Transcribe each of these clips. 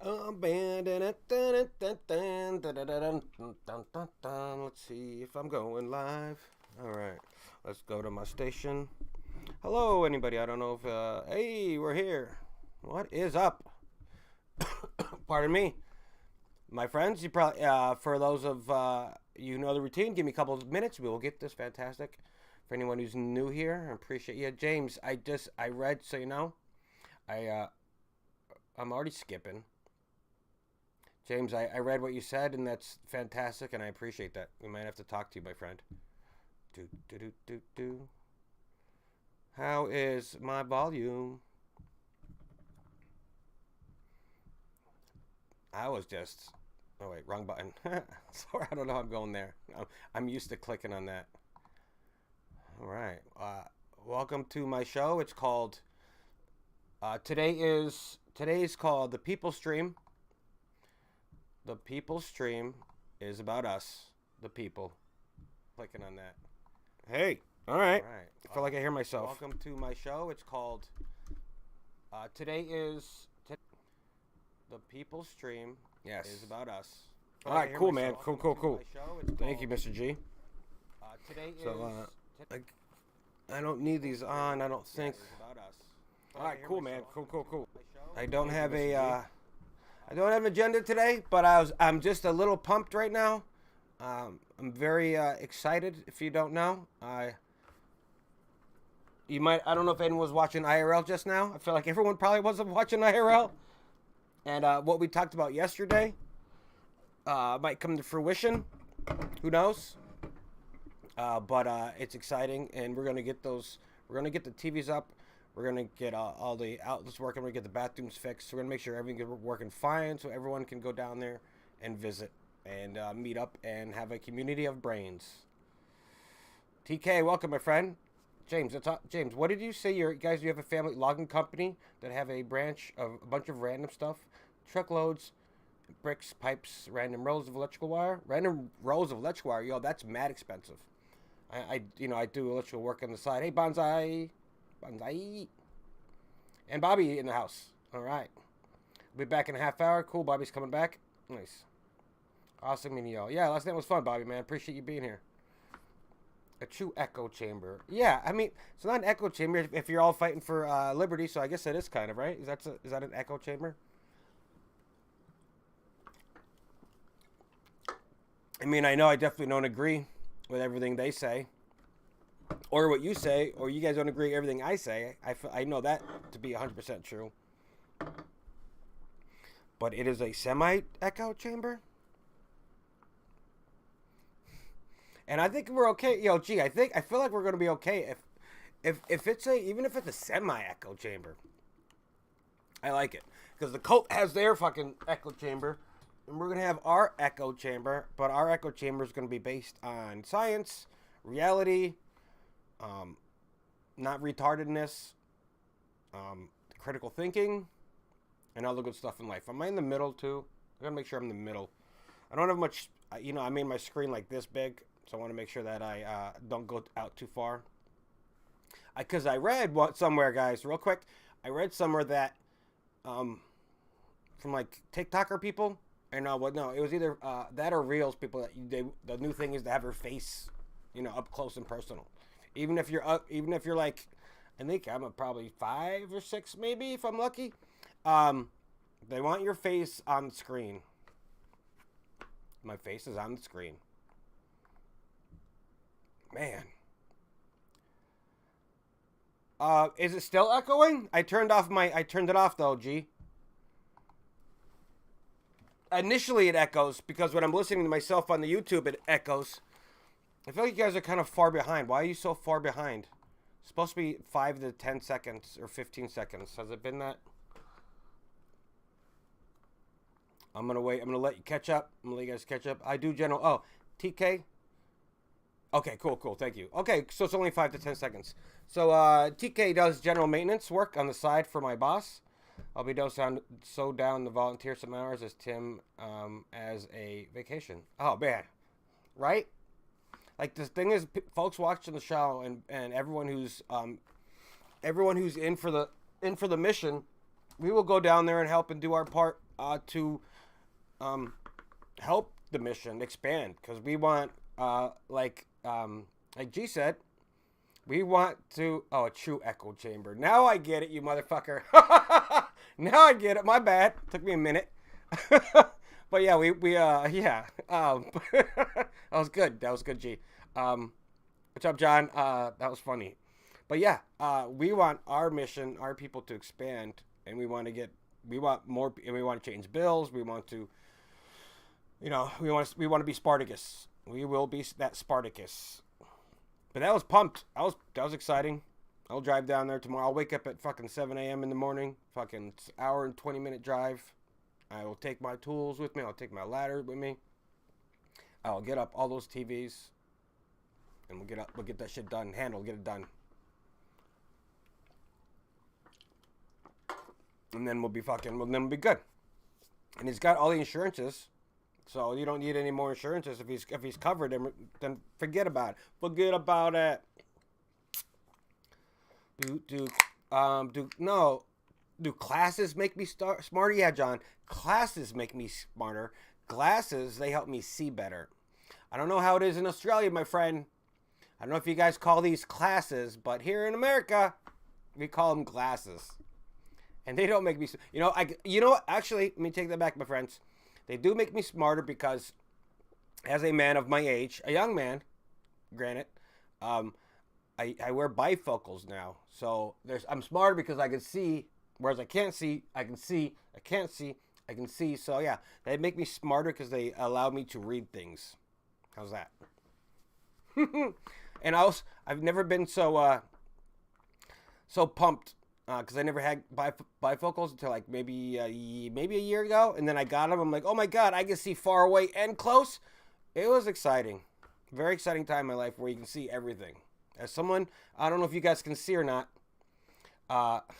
Let's see if I'm going live. All right, let's go to my station. Hello, anybody? I don't know if. Hey, we're here. What is up? Pardon me, my friends. You probably for those of you who know the routine. Give me a couple of minutes. We will get this fantastic. For anyone who's new here, I appreciate you, James. I read so you know. I'm already skipping. James, I read what you said, and that's fantastic, and I appreciate that. We might have to talk to you, my friend. Do, do, do, do, do. How is my volume? I was just. Oh, wait, wrong button. Sorry, I don't know how I'm going there. I'm used to clicking on that. All right. Welcome to my show. It's called. Today's called The People Stream. The People Stream is about us, the people. Clicking on that. Hey, all right. I feel like I hear myself. Welcome to my show. It's called. The People Stream. Yes. Is about us. All right, cool, man. Cool. Thank you, Mr. G. I don't need these on. I don't think. All right, cool, man. Cool. I don't have an agenda today, but I'm just a little pumped right now. I'm very excited. If you don't know, I don't know if anyone was watching IRL just now. I feel like everyone probably wasn't watching IRL. And what we talked about yesterday might come to fruition. Who knows? But it's exciting, and we're gonna get those. We're gonna get the TVs up. We're gonna get all the outlets working. We're gonna get the bathrooms fixed. We're gonna make sure everything is working fine, so everyone can go down there and visit and meet up and have a community of brains. TK, welcome, my friend. James, James, what did you say? You have a family logging company that have a branch of a bunch of random stuff, truckloads, bricks, pipes, random rolls of electrical wire. Random rolls of electrical wire, yo, that's mad expensive. I do electrical work on the side. Hey, Bonsai. And Bobby in the house. All right. We'll be back in a half hour. Cool. Bobby's coming back. Nice. Awesome. And y'all. Yeah, last night was fun, Bobby, man. Appreciate you being here. A true echo chamber. Yeah, I mean, it's not an echo chamber if you're all fighting for liberty, so I guess it is kind of, right? Is that an echo chamber? I mean, I know I definitely don't agree with everything they say. Or what you say, or you guys don't agree with everything I say. I know that to be 100% true. But it is a semi-echo chamber. And I think we're okay. Yo, gee, I feel like we're gonna be okay if it's even if it's a semi-echo chamber. I like it. Because the cult has their fucking echo chamber. And we're gonna have our echo chamber, but our echo chamber is gonna be based on science, reality, not retardedness, critical thinking, and all the good stuff in life. Am I in the middle too? I gotta make sure I'm in the middle. I don't have much, I made my screen like this big, so I want to make sure that I don't go out too far. Because I read somewhere, guys, real quick. I read somewhere that from like TikToker people, and no, it was either that or Reels people that the new thing is to have your face, up close and personal. Even if you're like, I think I'm probably 5 or 6 maybe if I'm lucky. They want your face on the screen. My face is on the screen. Man. Is it still echoing? I turned it off though, G. Initially it echoes because when I'm listening to myself on the YouTube it echoes. I feel like you guys are kind of far behind. Why are you so far behind? It's supposed to be 5 to 10 seconds or 15 seconds. Has it been that? I'm going to wait. I'm going to let you catch up. I'm going to let you guys catch up. I do general. Oh, TK. Okay, cool. Thank you. Okay, so it's only 5 to 10 seconds. So TK does general maintenance work on the side for my boss. I'll be down the volunteer some hours as Tim as a vacation. Oh, man. Right? Like, the thing is, folks watching the show and everyone who's in for the mission, we will go down there and help and do our part to help the mission expand, because we want like G said, we want to. Oh, a true echo chamber. Now I get it, you motherfucker. Now I get it. My bad. Took me a minute. But yeah, yeah. That was good. That was good, G. What's up, John? That was funny. But yeah, we want our mission, our people to expand, and we want more, and we want to change bills. We want to, we want to be Spartacus. We will be that Spartacus. But that was pumped. That was exciting. I'll drive down there tomorrow. I'll wake up at fucking 7 a.m. in the morning. Fucking hour and 20-minute drive. I will take my tools with me. I'll take my ladder with me. I'll get up all those TVs, and we'll get that shit done. Get it done. And then we'll be good. And he's got all the insurances. So you don't need any more insurances. If he's covered, then forget about it. Forget about it. Do classes make me smarter? Yeah, John. Classes make me smarter. Glasses, they help me see better. I don't know how it is in Australia, my friend. I don't know if you guys call these classes, but here in America, we call them glasses. And they don't make me. Actually, let me take that back, my friends. They do make me smarter because, as a man of my age, a young man, granted, I wear bifocals now. So I'm smarter because I can see, whereas I can't see, I can see, I can't see, I can see. So yeah, they make me smarter because they allow me to read things. How's that? And I've never been so pumped. Because I never had bifocals until like maybe a year ago. And then I got them. I'm like, oh my God, I can see far away and close. It was exciting. Very exciting time in my life where you can see everything. As someone, I don't know if you guys can see or not.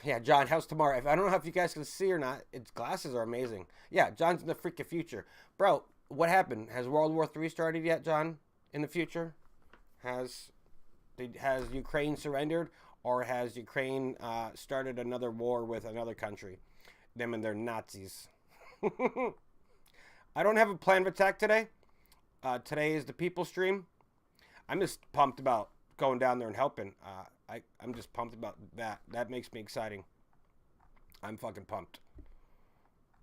Yeah, John, how's tomorrow? I don't know if you guys can see or not. Its glasses are amazing. Yeah, John's in the freaking future. Bro, what happened? Has World War III started yet, John? In the future? Has Ukraine surrendered? Or has Ukraine started another war with another country? Them and their Nazis. I don't have a plan of attack today. Today is the people stream. I'm just pumped about going down there and helping. I'm just pumped about that. That makes me exciting. I'm fucking pumped.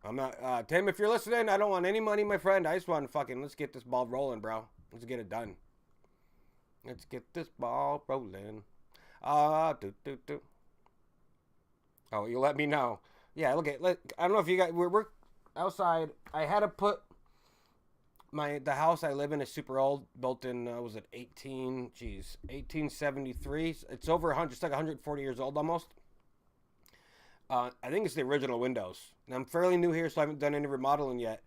I'm not... Tim, if you're listening, I don't want any money, my friend. I just want to let's get this ball rolling, bro. Let's get it done. Let's get this ball rolling. Oh, you let me know. Yeah, I don't know if you guys... We're outside. I had to put... The house I live in is super old. Built in, 1873. It's over 100. It's like 140 years old almost. I think it's the original windows. And I'm fairly new here, so I haven't done any remodeling yet.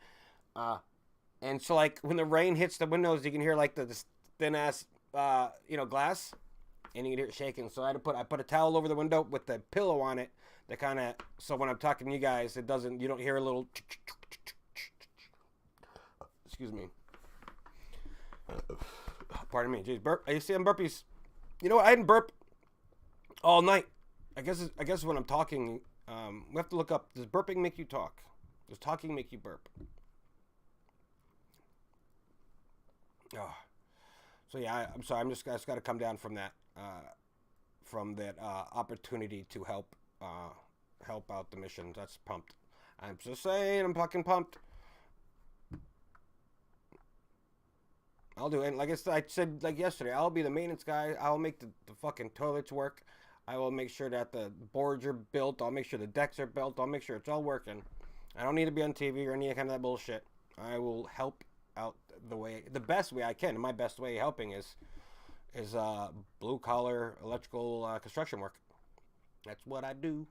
And so, like, when the rain hits the windows, you can hear, like, the thin-ass, glass. And you can hear it shaking. So I put a towel over the window with the pillow on it. That kind of, so when I'm talking to you guys, you don't hear a little... Excuse me. Pardon me. Jeez, burp. You see, I'm burpees. You know what? I didn't burp all night. I guess when I'm talking, we have to look up. Does burping make you talk? Does talking make you burp? Oh. So yeah, I'm sorry. I just got to come down from that opportunity to help out the mission. That's pumped. I'm just saying, I'm fucking pumped. I'll do it. And like I said like yesterday, I'll be the maintenance guy. I'll make the fucking toilets work. I will make sure that the boards are built. I'll make sure the decks are built. I'll make sure it's all working. I don't need to be on TV or any kind of that bullshit. I will help out the best way I can. And my best way of helping is blue collar electrical construction work. That's what I do.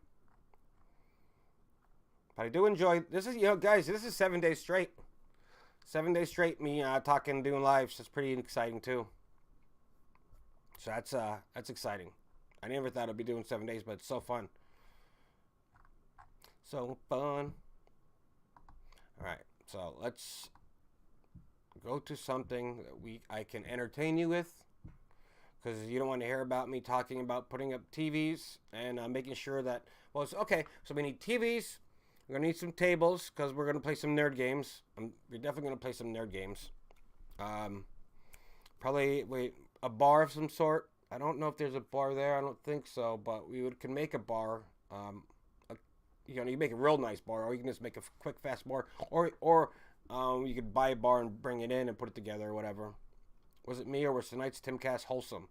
But I do enjoy this. Guys, this is 7 days straight. 7 days straight, me talking, doing lives. That's pretty exciting too. So that's exciting. I never thought I'd be doing 7 days, but it's so fun. So fun. All right, so let's go to something that I can entertain you with, because you don't want to hear about me talking about putting up TVs and making sure that, well, it's okay. So we need TVs, We're gonna need some tables because we're gonna play some nerd games. We're definitely gonna play some nerd games. Um, Probably a bar of some sort. I don't know if there's a bar there. I don't think so, but can make a bar. A, you know, you make a real nice bar, or you can just make a quick, fast bar, or you could buy a bar and bring it in and put it together or whatever. Was it me or was tonight's Timcast wholesome?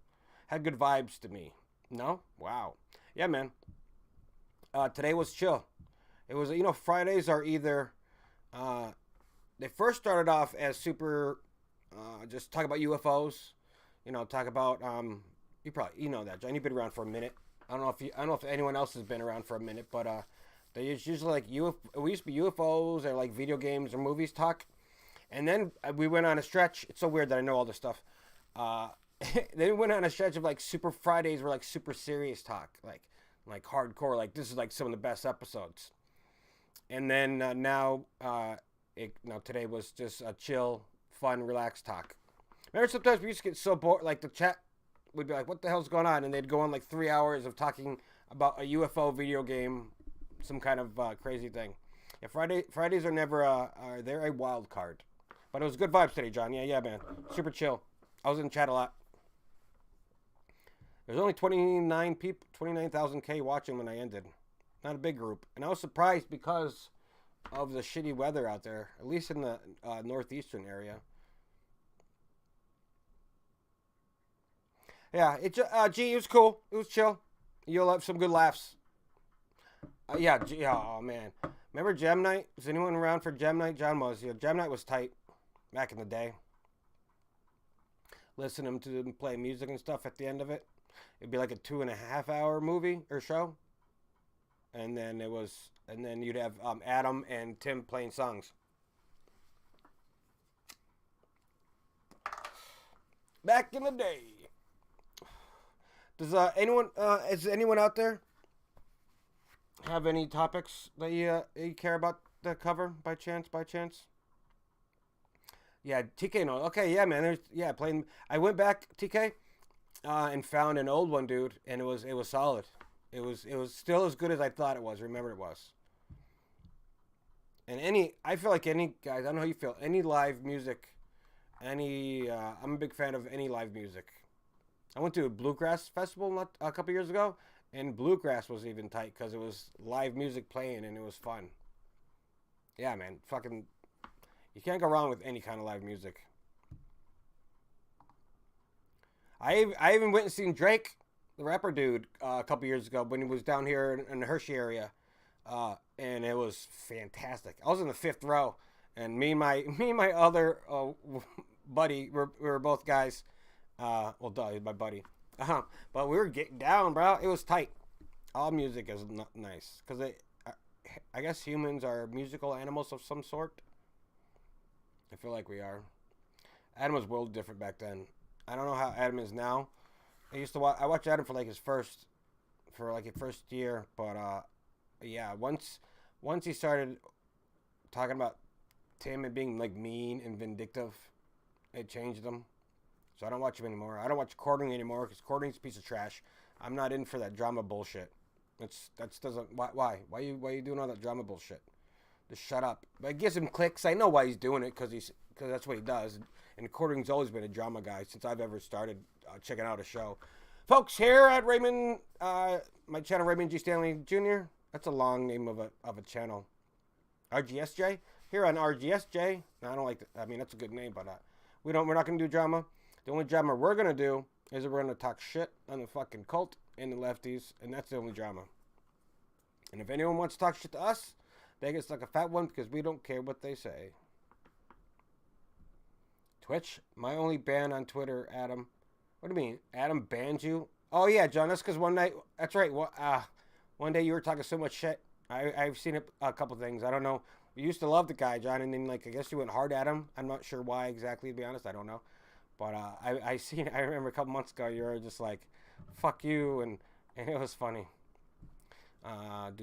Had good vibes to me. No? Wow. Yeah, man. Today was chill. It was, Fridays are either, they first started off as super, just talk about UFOs, talk about, you know that, John, you've been around for a minute. I don't know if anyone else has been around for a minute, but, they usually like we used to be UFOs or like video games or movies talk. And then we went on a stretch. It's so weird that I know all this stuff. Then we went on a stretch of like Super Fridays were like super serious talk, like hardcore. Like this is like some of the best episodes. And then now today was just a chill, fun, relaxed talk. Remember sometimes we used to get so bored, like the chat would be like, "What the hell's going on?" And they'd go on like 3 hours of talking about a UFO video game, some kind of crazy thing. Yeah, Fridays are never they're a wild card. But it was good vibes today, John. Yeah, man. Super chill. I was in chat a lot. There's only 29,000 K watching when I ended. Not a big group. And I was surprised because of the shitty weather out there, at least in the northeastern area. Yeah, it was cool. It was chill. You'll have some good laughs. Oh man. Remember Gem Night? Was anyone around for Gem Night? John was. Yeah, Gem Night was tight back in the day. Listening to them play music and stuff at the end of it. It'd be like a 2.5 hour movie or show. And then you'd have Adam and Tim playing songs. Back in the day. Does is anyone out there have any topics that you care about to cover by chance? Yeah, TK. No, okay, yeah, man. Playing. I went back, TK, and found an old one, dude, and it was solid. It was still as good as I thought it was. Remember, it was. And I feel like any guys. I don't know how you feel. Any live music, I'm a big fan of any live music. I went to a bluegrass festival a couple years ago, and bluegrass was even tight because it was live music playing and it was fun. Yeah, man, fucking. You can't go wrong with any kind of live music. I even went and seen Drake, the rapper dude, a couple years ago when he was down here in the Hershey area, and it was fantastic. I was in the 5th row, and me and my other buddy, we were both guys. Well, duh, he's my buddy. But we were getting down, bro. It was tight. All music is nice because I guess humans are musical animals of some sort. I feel like we are. Adam was world different back then. I don't know how Adam is now. I watched Adam for his first year, but yeah, once he started talking about Tim and being like mean and vindictive, it changed him. So I don't watch him anymore. I don't watch Cording anymore because Cording's a piece of trash. I'm not in for that drama bullshit. Why you doing all that drama bullshit? Just shut up. But it gives him clicks. I know why he's doing it because that's what he does. And Cording's always been a drama guy since I've ever started checking out a show. Folks, here at Raymond, my channel Raymond G. Stanley Jr. That's a long name of a channel. RGSJ. Here on RGSJ. No, I don't like that. I mean, that's a good name, but we're not gonna do drama. The only drama we're gonna do is we're gonna talk shit on the fucking cult and the lefties, and that's the only drama. And if anyone wants to talk shit to us, they get stuck a fat one because we don't care what they say. Twitch? My only ban on Twitter, Adam. What do you mean? Adam banned you? Oh, yeah, John. That's because one night... That's right. One day you were talking so much shit. I've seen a couple things. I don't know. We used to love the guy, John, and then, I guess you went hard at him. I'm not sure why exactly, to be honest. I don't know. But I remember a couple months ago, you were just like, fuck you, and it was funny. Guys,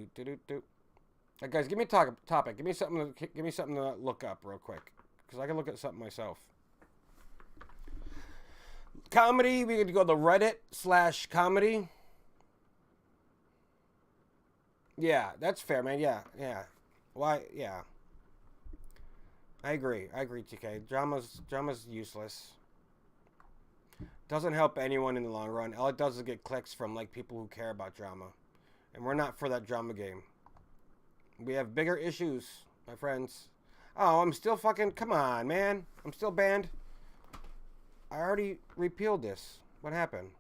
give me a topic. Give me something to look up real quick, because I can look at something myself. Comedy, we could go to Reddit/comedy. Yeah, that's fair, man. Yeah. Why? Yeah, I agree. I agree, TK. Drama's useless. Doesn't help anyone in the long run. All it does is get clicks from like people who care about drama, and we're not for that drama game. We have bigger issues, my friends. Oh, I'm still fucking. Come on, man. I'm still banned. I already repealed this. What happened?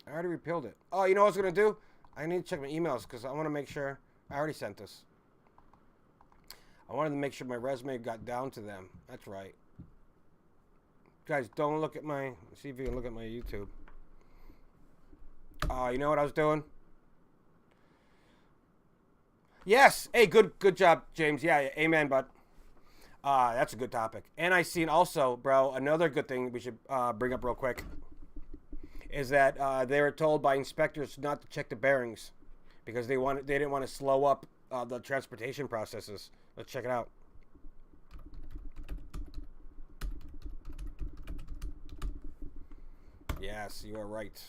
I already repealed it. Oh, you know what I was gonna do? I need to check my emails because I want to make sure. I already sent this. I wanted to make sure my resume got down to them. That's right. Guys, don't look at my... See if you can look at my YouTube. You know what I was doing? Yes! Hey, good job, James. Yeah, amen, bud. That's a good topic. And I seen also, bro, another good thing we should bring up real quick is that they were told by inspectors not to check the bearings because they didn't want to slow up the transportation processes. Let's check it out. Yes, you are right.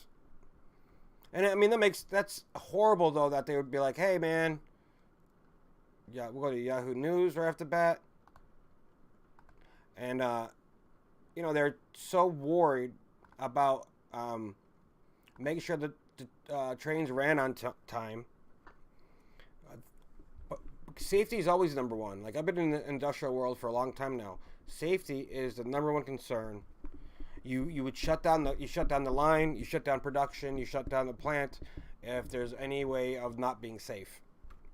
And I mean that's horrible though that they would be like, hey man, yeah, we'll go to Yahoo News right off the bat, and you know they're so worried about making sure that the trains ran on time. But safety is always number one. Like I've been in the industrial world for a long time now. Safety is the number one concern. You would shut down the line, you shut down production, you shut down the plant if there's any way of not being safe.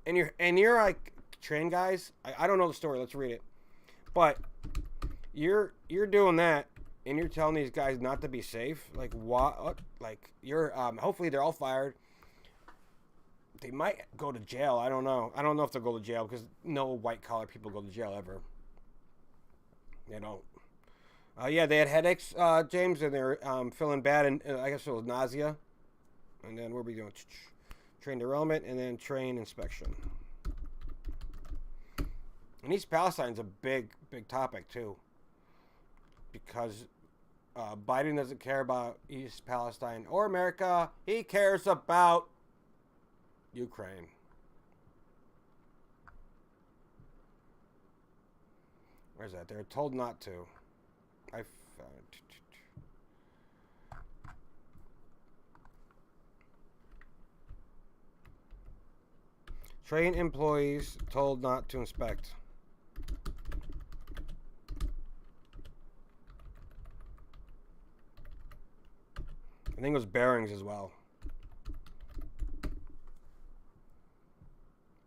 And you're like train guys. I don't know the story. Let's read it. But you're doing that and you're telling these guys not to be safe. Like what? Like you're hopefully they're all fired. They might go to jail. I don't know. I don't know if they'll go to jail because no white collar people go to jail ever. They don't. Yeah, they had headaches, James, and they were feeling bad, and I guess it was nausea. And then what are we doing? Train derailment, and then train inspection. And East Palestine's a big topic, too. Because Biden doesn't care about East Palestine or America. He cares about Ukraine. Where's that? They're told not to. I found it. Train employees told not to inspect. I think it was bearings as well.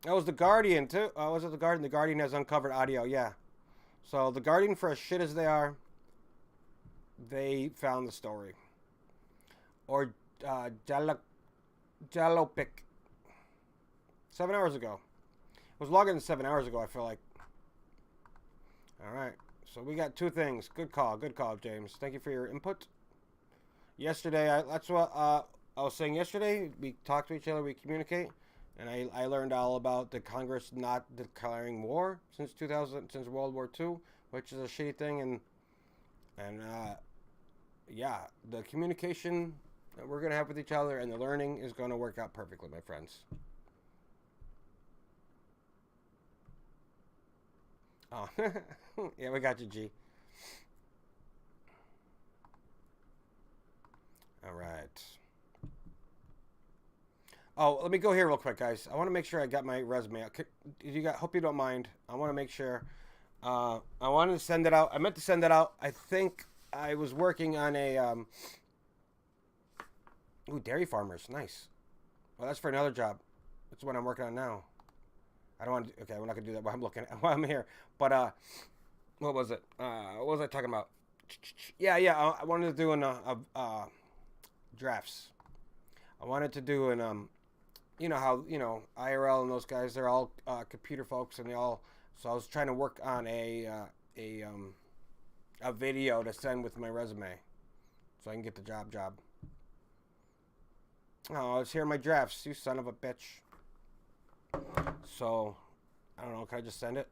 That was the Guardian too. Was it the Guardian? The Guardian has uncovered audio. Yeah. So the Guardian, for as shit as they are, they found the story. Or Jalopik. 7 hours ago. It was longer than 7 hours ago, I feel like. Alright. So we got two things. Good call, James. Thank you for your input. Yesterday, that's what I was saying yesterday. We talk to each other, we communicate. And I learned all about the Congress not declaring war since World War II, which is a shitty thing. And yeah, the communication that we're going to have with each other and the learning is going to work out perfectly, my friends. Oh, yeah, we got you, G. All right. Oh, let me go here real quick, guys. I want to make sure I got my resume. Hope you don't mind. I want to make sure. I wanted to send it out. I meant to send it out. I think I was working on a ooh, dairy farmers. Nice. Well, that's for another job. That's what I'm working on now. I don't want to. Okay, we're not gonna do that while I'm looking at while I'm here. But what was it? What was I talking about? Yeah. I wanted to do drafts. I wanted to do an you know how IRL and those guys, they're all computer folks, and they all. So I was trying to work on a video to send with my resume, so I can get the job. Oh, I was hearing my drafts. You son of a bitch. So I don't know. Can I just send it?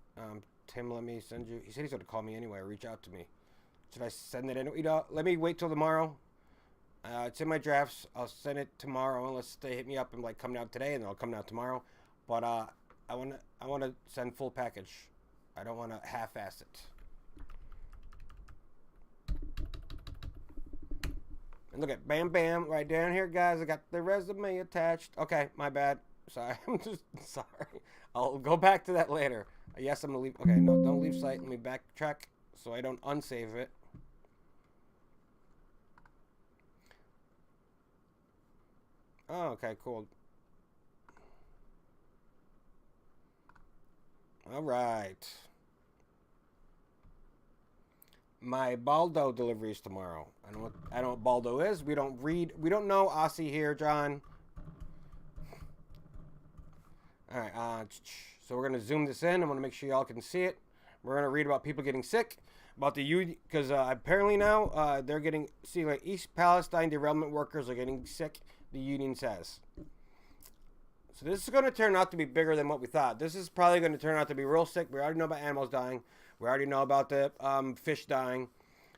Tim, let me send you. He said he's going to call me anyway or reach out to me. Should I send it in? Let me wait till tomorrow. It's in my drafts. I'll send it tomorrow unless they hit me up and like come down today, and then I'll come down tomorrow. But I wanna send full package. I don't wanna half-ass it. And look at bam bam right down here, guys. I got the resume attached. Okay, my bad. Sorry, I'm just sorry. I'll go back to that later. Yes, I'm gonna leave. Okay, no, don't leave site. Let me backtrack so I don't unsave it. Oh, okay, cool. All right. My Baldo deliveries tomorrow. I know what Baldo is. We don't know Aussie here, John. All right. So we're gonna zoom this in. I'm gonna make sure y'all can see it. We're gonna read about people getting sick, about the union, because apparently now they're getting like East Palestine derailment workers are getting sick. The union says. So this is going to turn out to be bigger than what we thought. This is probably going to turn out to be real sick. We already know about animals dying. We already know about the fish dying.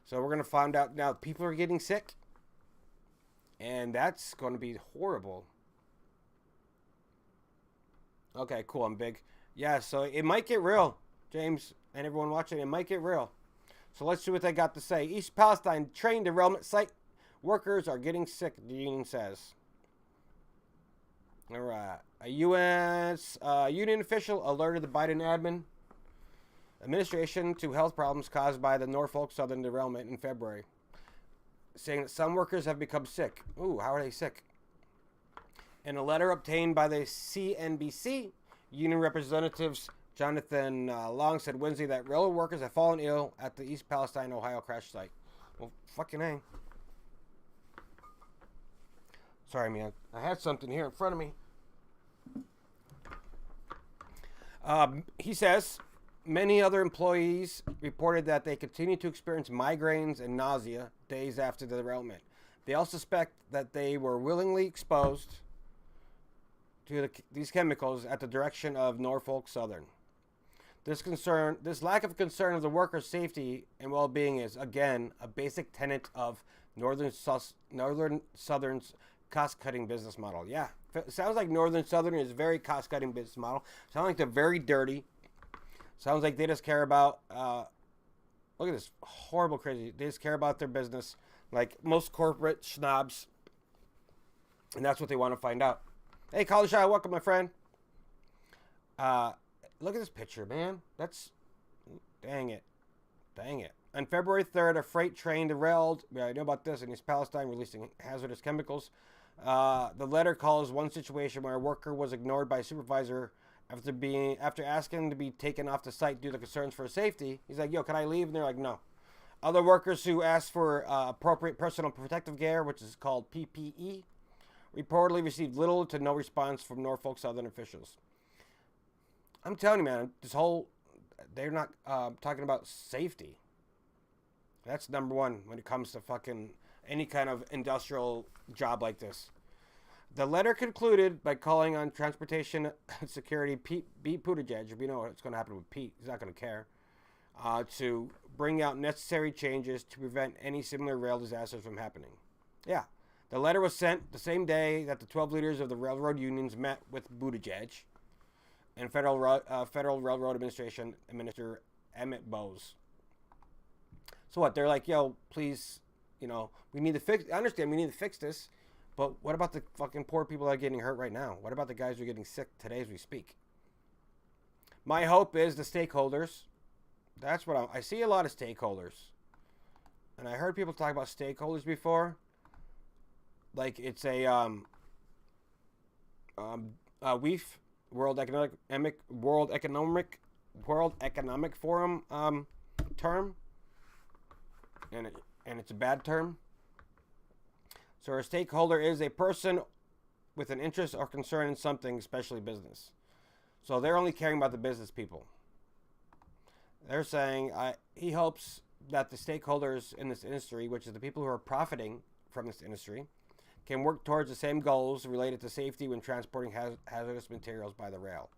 So we're going to find out now people are getting sick. And that's going to be horrible. Okay, cool. I'm big. Yeah, so it might get real, James, and everyone watching. It might get real. So let's see what they got to say. East Palestine train derailment site workers are getting sick, the union says. All right. A U.S. Union official alerted the Biden administration to health problems caused by the Norfolk Southern derailment in February, saying that some workers have become sick. Ooh, how are they sick? In a letter obtained by the CNBC, union representatives Jonathan Long said Wednesday that railroad workers have fallen ill at the East Palestine, Ohio crash site. Well, fucking A. Sorry, man. I had something here in front of me. He says many other employees reported that they continue to experience migraines and nausea days after the derailment. They all suspect that they were willingly exposed to these chemicals at the direction of Norfolk Southern. This lack of concern of the workers' safety and well-being is, again, a basic tenet of Northern Southern's cost-cutting business model. Yeah, sounds like Northern Southern is a very cost-cutting business model. Sounds like they're very dirty. Sounds like they just care about, look at this, horrible, crazy. They just care about their business, like most corporate snobs. And that's what they want to find out. Hey, College Shy, welcome, my friend. Look at this picture, man. That's, dang it. Dang it. On February 3rd, a freight train derailed. Yeah, I know about this in East Palestine, releasing hazardous chemicals. The letter calls one situation where a worker was ignored by a supervisor after asking to be taken off the site due to concerns for safety. He's like, yo, can I leave? And they're like, no. Other workers who asked for appropriate personal protective gear, which is called PPE, reportedly received little to no response from Norfolk Southern officials. I'm telling you, man, they're not talking about safety. That's number one when it comes to fucking any kind of industrial job like this. The letter concluded by calling on Transportation Security Pete Buttigieg, we know what's going to happen with Pete, he's not going to care, to bring out necessary changes to prevent any similar rail disasters from happening. Yeah, the letter was sent the same day that the 12 leaders of the railroad unions met with Buttigieg and Federal Railroad Administration Minister Emmett Bowes. So what? They're like, yo, please, we need to fix. I understand we need to fix this, but what about the fucking poor people that are getting hurt right now? What about the guys who are getting sick today as we speak? My hope is the stakeholders. That's what I see a lot of stakeholders, and I heard people talk about stakeholders before. Like it's a WEF, World Economic Forum term. And it's a bad term. So a stakeholder is a person with an interest or concern in something, especially business. So they're only caring about the business people. They're saying he hopes that the stakeholders in this industry, which is the people who are profiting from this industry, can work towards the same goals related to safety when transporting hazardous materials by the rail.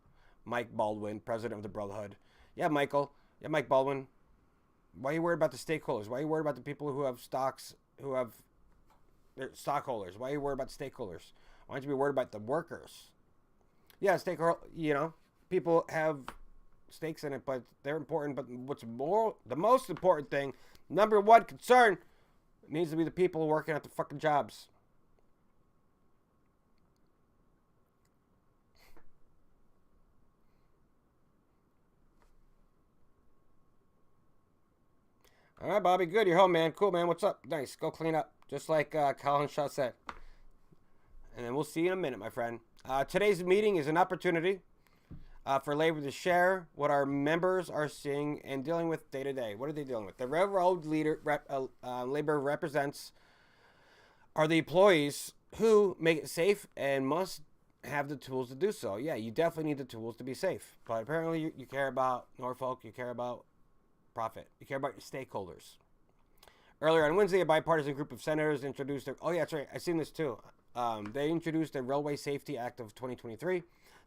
Mike Baldwin, president of the Brotherhood. Yeah, Michael. Yeah, Mike Baldwin. Why are you worried about the stakeholders? Why are you worried about the people who have stocks, who have They're stockholders. Why are you worried about stakeholders? Why don't you be worried about the workers? Yeah, stakeholder. People have stakes in it, but they're important. But the most important thing, number one concern, needs to be the people working at the fucking jobs. All right, Bobby. Good. You're home, man. Cool, man. What's up? Nice. Go clean up. Just like Colin Shaw said. And then we'll see you in a minute, my friend. Today's meeting is an opportunity for labor to share what our members are seeing and dealing with day to day. What are they dealing with? The railroad labor represents are the employees who make it safe and must have the tools to do so. Yeah, you definitely need the tools to be safe. But apparently you care about Norfolk, you care about profit, you care about your stakeholders. Earlier on Wednesday, a bipartisan group of senators introduced oh yeah, that's right, I've seen this too. They introduced the Railway Safety Act of 2023.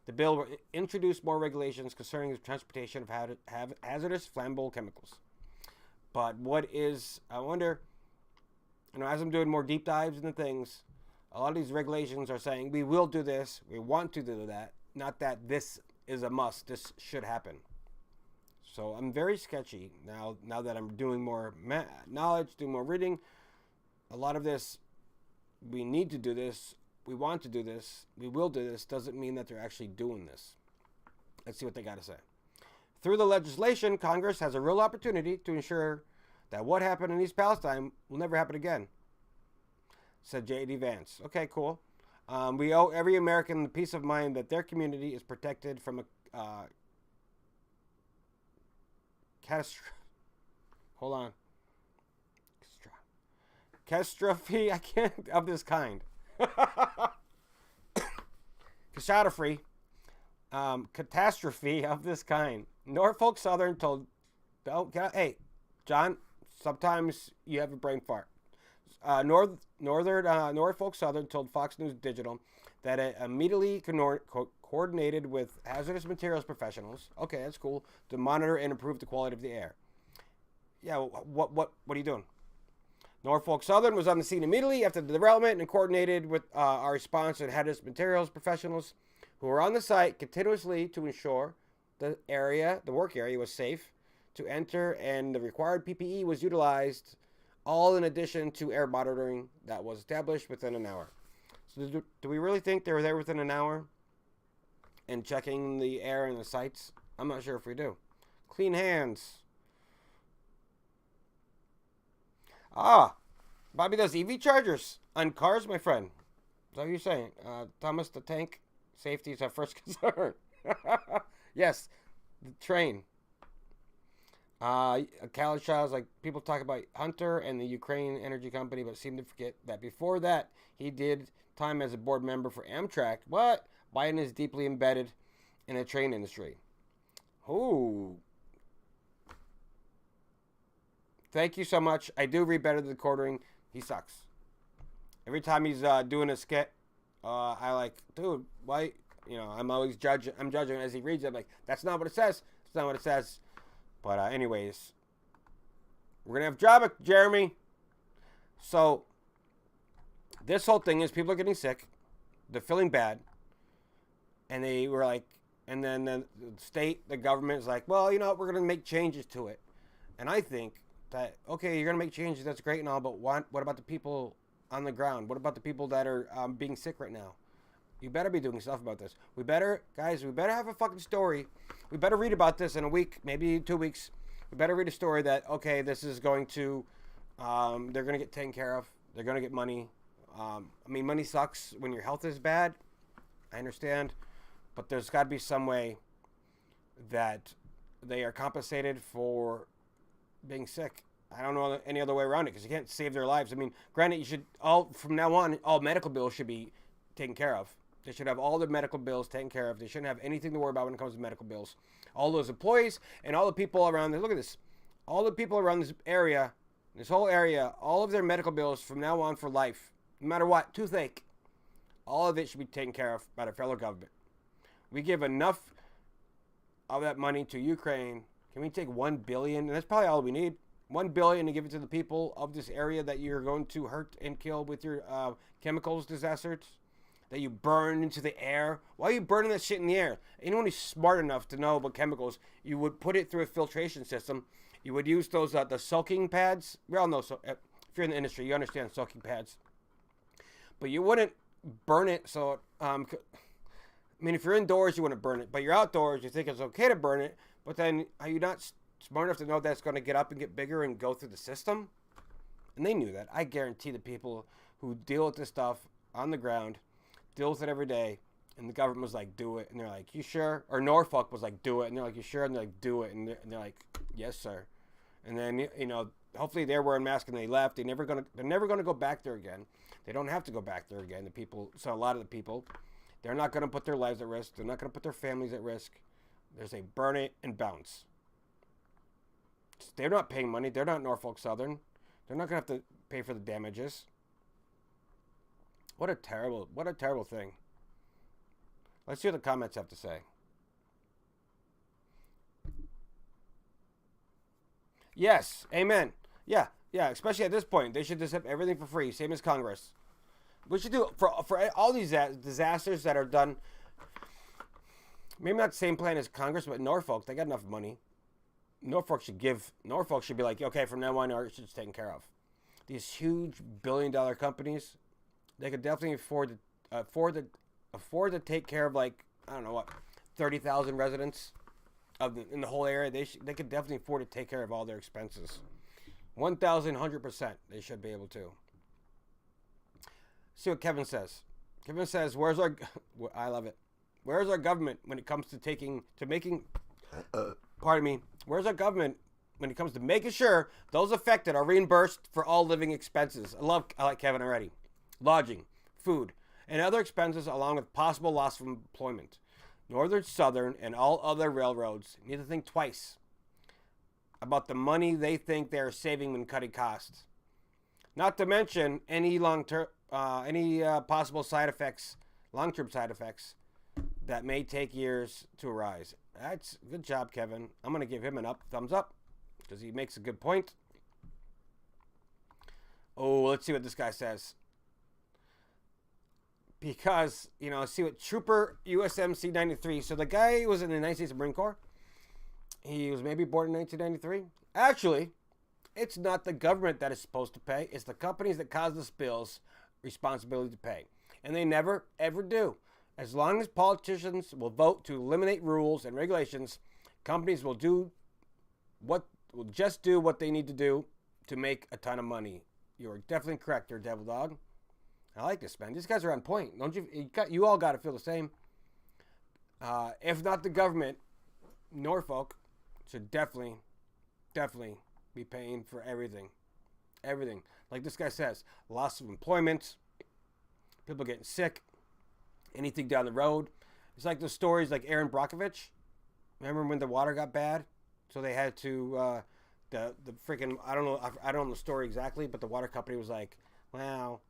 The bill will introduce more regulations concerning the transportation of hazardous flammable chemicals. But I wonder, as I'm doing more deep dives into things, a lot of these regulations are saying we will do this, we want to do that, not that this is a must, this should happen. So I'm very sketchy now that I'm doing more knowledge, doing more reading. A lot of this, we need to do this, we want to do this, we will do this, doesn't mean that they're actually doing this. Let's see what they got to say. Through the legislation, Congress has a real opportunity to ensure that what happened in East Palestine will never happen again, said J.D. Vance. Okay, cool. We owe every American the peace of mind that their community is protected from a catastrophe of this kind. Catastrophe of this kind. Norfolk Southern told, hey, John, sometimes you have a brain fart. Norfolk Southern told Fox News Digital that it immediately coordinated with hazardous materials professionals. Okay, that's cool. To monitor and improve the quality of the air. Yeah, what are you doing? Norfolk Southern was on the scene immediately after the derailment and coordinated with our response and hazardous materials professionals who were on the site continuously to ensure the work area was safe to enter and the required PPE was utilized, all in addition to air monitoring that was established within an hour. So do we really think they were there within an hour and checking the air and the sites? I'm not sure if we do. Clean hands. Bobby does EV chargers on cars, my friend. Is that what you're saying? Thomas the Tank, safety is our first concern. Yes, the train. Kalashaw's like, people talk about Hunter and the Ukraine energy company, but seem to forget that before that, he did time as a board member for Amtrak. What? Biden is deeply embedded in the train industry. Ooh. Thank you so much. I do read better than the quartering. He sucks. Every time he's doing a skit, I like, dude, why? I'm always judging. I'm judging as he reads it. I'm like, that's not what it says. That's not what it says. But anyways, we're going to have Jabba, Jeremy. So this whole thing is people are getting sick. They're feeling bad. And they were like, and then the state, the government is like, well, we're going to make changes to it. And I think that, okay, you're going to make changes. That's great and all. But what about the people on the ground? What about the people that are being sick right now? You better be doing stuff about this. We better have a fucking story. We better read about this in a week, maybe 2 weeks. We better read a story that, okay, this is going to, they're going to get taken care of. They're going to get money. Money sucks when your health is bad. I understand. But there's got to be some way that they are compensated for being sick. I don't know any other way around it because you can't save their lives. Granted, from now on, all medical bills should be taken care of. They should have all their medical bills taken care of. They shouldn't have anything to worry about when it comes to medical bills. All those employees and all the people around this, look at this. All the people around this area, this whole area, all of their medical bills from now on for life, no matter what, toothache, all of it should be taken care of by the federal government. We give enough of that money to Ukraine. Can we take $1 billion? And that's probably all we need. $1 billion to give it to the people of this area that you're going to hurt and kill with your chemicals disasters that you burn into the air. Why are you burning that shit in the air? Anyone who's smart enough to know about chemicals, you would put it through a filtration system. You would use those the soaking pads. We all know, so if you're in the industry, you understand soaking pads. But you wouldn't burn it. So I mean, if you're indoors, you wouldn't burn it. But you're outdoors, you think it's okay to burn it. But then are you not smart enough to know that's going to get up and get bigger and go through the system? And they knew that. I guarantee the people who deal with this stuff on the ground deal with it every day, and the government was like, do it, and they're like, you sure? Or Norfolk was like, do it, and they're like, you sure? And they're like, do it, and they're like, yes, sir. And then, you know, hopefully they're wearing masks and they left. They're never gonna go back there again. They don't have to go back there again. The people, so a lot of the people, they're not gonna put their lives at risk. They're not gonna put their families at risk. There's a burn it and bounce. They're not paying money. They're not Norfolk Southern. They're not gonna have to pay for the damages. What a terrible thing. Let's see what the comments have to say. Yes, amen. Yeah, especially at this point. They should just have everything for free, same as Congress. We should do for all these disasters that are done. Maybe not the same plan as Congress, but Norfolk, they got enough money. Norfolk should be like, okay, from now on, our shit's taken care of. These huge billion-dollar companies, they could definitely afford to take care of, like, I don't know what, 30,000 residents in the whole area. They could definitely afford to take care of all their expenses. 1,100%. They should be able to. See what Kevin says. Kevin says, "Where's our?" I love it. Where's our government when it comes to making? Pardon me. Where's our government when it comes to making sure those affected are reimbursed for all living expenses? I like Kevin already. Lodging, food, and other expenses, along with possible loss of employment. Northern, Southern, and all other railroads need to think twice about the money they think they're saving when cutting costs. Not to mention any possible side effects, long-term side effects that may take years to arise. That's good job, Kevin. I'm going to give him thumbs up because he makes a good point. Oh, let's see what this guy says. Because, see what Trooper USMC 93. So the guy was in the United States Marine Corps. He was maybe born in 1993. Actually, it's not the government that is supposed to pay. It's the companies that cause the spills responsibility to pay. And they never, ever do. As long as politicians will vote to eliminate rules and regulations, companies will just do what they need to do to make a ton of money. You're definitely correct there, Devil Dog. I like this, man. These guys are on point. Don't you? You all got to feel the same. If not the government, Norfolk should definitely be paying for everything. Everything. Like this guy says, loss of employment, people getting sick, anything down the road. It's like the stories like Aaron Brockovich. Remember when the water got bad? So they had to, the freaking, I don't know the story exactly, but the water company was like, well,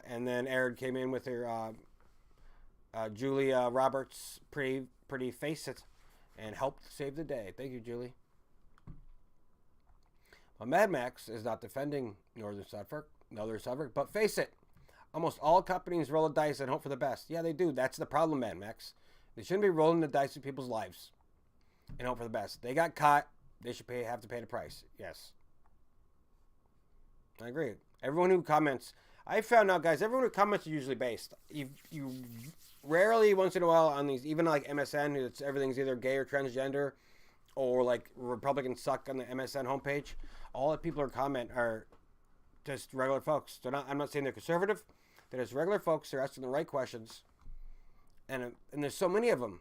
and then Aaron came in with her Julia Roberts pretty face it and helped save the day. Thank you, Julie. Well, Mad Max is not defending Northern Suffolk, but face it, almost all companies roll the dice and hope for the best. Yeah, they do. That's the problem, Mad Max. They shouldn't be rolling the dice with people's lives and hope for the best. They got caught. They should have to pay the price. Yes. I agree. Everyone who comments, I found out, guys, everyone who comments is usually based. You rarely, once in a while, on these, even like MSN, everything's either gay or transgender, or like Republicans suck on the MSN homepage. All the people who comment are just regular folks. I'm not saying they're conservative. They're just regular folks. They're asking the right questions, and there's so many of them,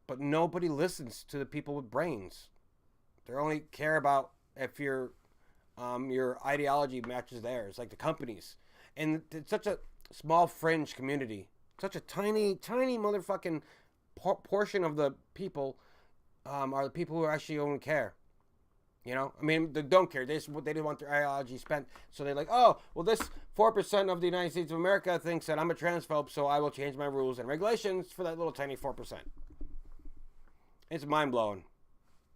but nobody listens to the people with brains. They only care about if your ideology matches theirs, like the companies. And it's such a small fringe community, such a tiny motherfucking portion of the people are the people who actually only care. I mean, they don't care. They didn't want their ideology spent. So they're like, oh, well, this 4% of the United States of America thinks that I'm a transphobe, so I will change my rules and regulations for that little tiny 4%. It's mind-blowing.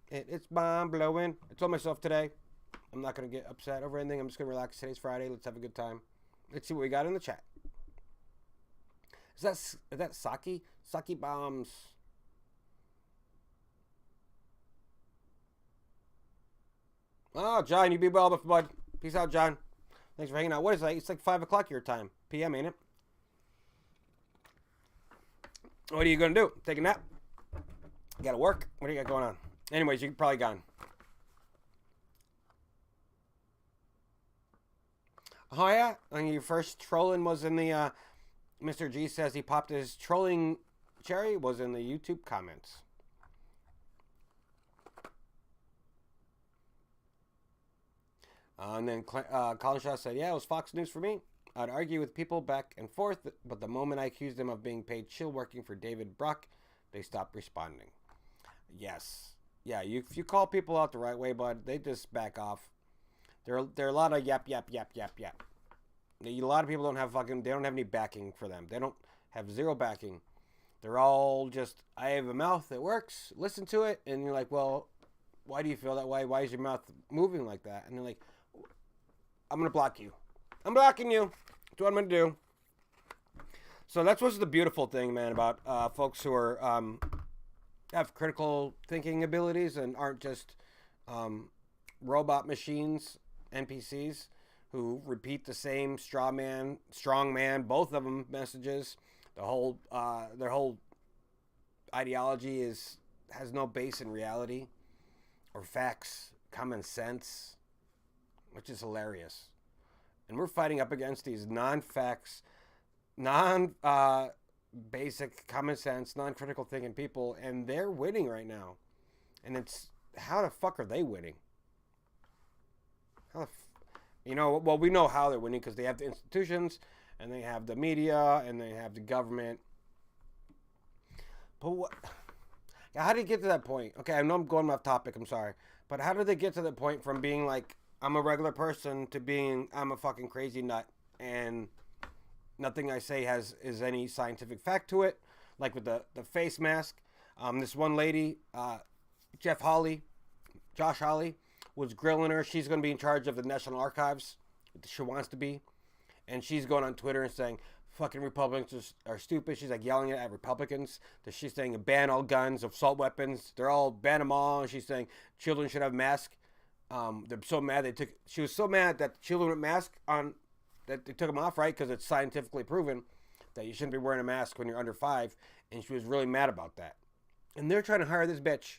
It's mind-blowing. I told myself today, I'm not going to get upset over anything. I'm just going to relax. Today's Friday. Let's have a good time. Let's see what we got in the chat. Is that Saki? Saki bombs. Oh, John, you be well, bud. Peace out, John. Thanks for hanging out. What is it? It's like 5 o'clock your time. PM, ain't it? What are you going to do? Take a nap? You got to work? What do you got going on? Anyways, you're probably gone. Oh, yeah? And your first trolling was in the, Mr. G says he popped his trolling cherry was in the YouTube comments. And then Colin Shaw said, yeah, it was Fox News for me. I'd argue with people back and forth, but the moment I accused them of being paid chill working for David Brock, they stopped responding. Yes. Yeah, if you call people out the right way, bud, they just back off. There are a lot of yap. A lot of people don't have they don't have any backing for them. They don't have zero backing. They're all just, I have a mouth that works, listen to it, and you're like, well, why do you feel that way? Why is your mouth moving like that? And they're like, I'm going to block you. I'm blocking you. That's what I'm going to do. So that's what's the beautiful thing, man, about folks who are have critical thinking abilities and aren't just robot machines, NPCs, who repeat the same strong man, both of them messages. Their whole ideology has no base in reality or facts, common sense, which is hilarious. And we're fighting up against these non-facts, basic common sense, non-critical thinking people, and they're winning right now. And it's, how the fuck are they winning? Well, we know how they're winning because they have the institutions, and they have the media, and they have the government. But how did it get to that point? Okay, I know I'm going off topic, I'm sorry. But how did they get to the point from being like, I'm a regular person, to being, I'm a fucking crazy nut, and nothing I say is any scientific fact to it? Like with the face mask. This one lady, Josh Hawley, was grilling her. She's going to be in charge of the National Archives. She wants to be. And she's going on Twitter and saying, fucking Republicans are stupid. She's like yelling at Republicans. She's saying ban all guns, assault weapons. They're all, ban them all. And she's saying children should have masks. They're so mad she was so mad that children with masks on, that they took them off, right? Because it's scientifically proven that you shouldn't be wearing a mask when you're under 5. And she was really mad about that. And they're trying to hire this bitch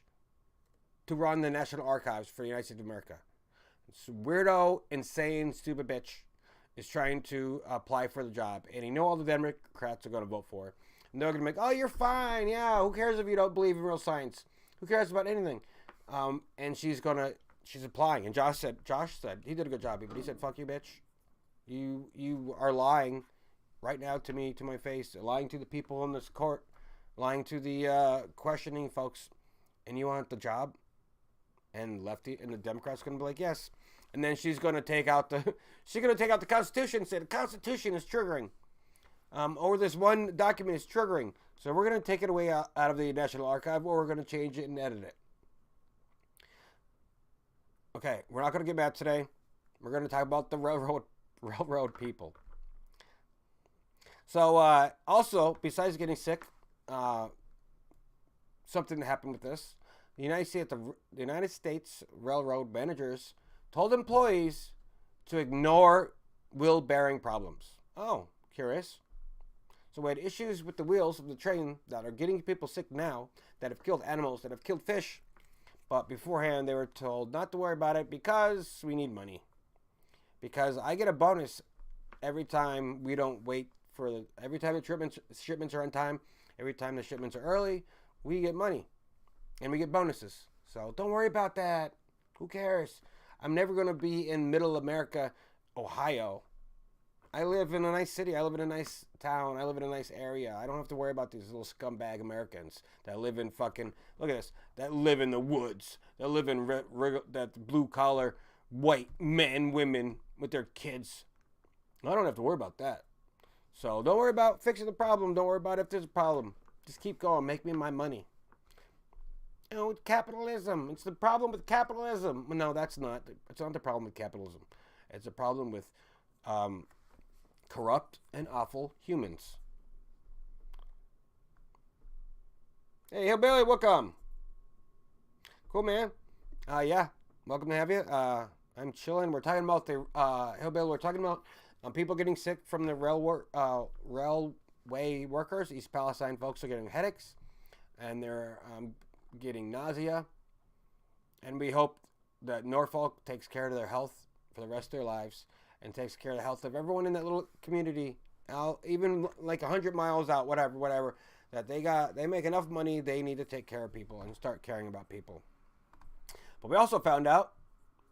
to run the National Archives for the United States of America. This weirdo, insane, stupid bitch is trying to apply for the job. And you know all the Democrats are going to vote for her. And they're going to be like, oh, you're fine. Yeah, who cares if you don't believe in real science? Who cares about anything? And she's applying. And Josh said, he did a good job, but he said, fuck you, bitch. You are lying right now to me, to my face, lying to the people in this court, lying to the questioning folks, and you want the job? And the Democrats going to be like, yes. And then she's going to take out the Constitution and say the Constitution is triggering. Or this one document is triggering. So we're going to take it away out of the National Archive, or we're going to change it and edit it. Okay, we're not going to get mad today. We're going to talk about the railroad people. So, also, besides getting sick, something happened with this. The United States railroad managers told employees to ignore wheel-bearing problems. Oh, curious. So we had issues with the wheels of the train that are getting people sick now, that have killed animals, that have killed fish. But beforehand, they were told not to worry about it because we need money. Because I get a bonus every time we don't wait every time the shipments are on time, every time the shipments are early, we get money. And we get bonuses. So don't worry about that. Who cares? I'm never going to be in middle America, Ohio. I live in a nice city. I live in a nice town. I live in a nice area. I don't have to worry about these little scumbag Americans that live in fucking, look at this, that live in the woods, that live in that blue collar white men, women with their kids. I don't have to worry about that. So don't worry about fixing the problem. Don't worry about if there's a problem. Just keep going. Make me my money. It's capitalism. It's the problem with capitalism. No, that's not. It's not the problem with capitalism. It's a problem with um, corrupt and awful humans. Hey, Hillbilly, welcome. Cool, man. Yeah, welcome to have you. I'm chilling. We're talking about the Hillbilly. We're talking about people getting sick from the railway workers. East Palestine folks are getting headaches, and they're getting nausea. And we hope that Norfolk takes care of their health for the rest of their lives and takes care of the health of everyone in that little community, even like 100 miles out, whatever. That they make enough money, they need to take care of people and start caring about people. But we also found out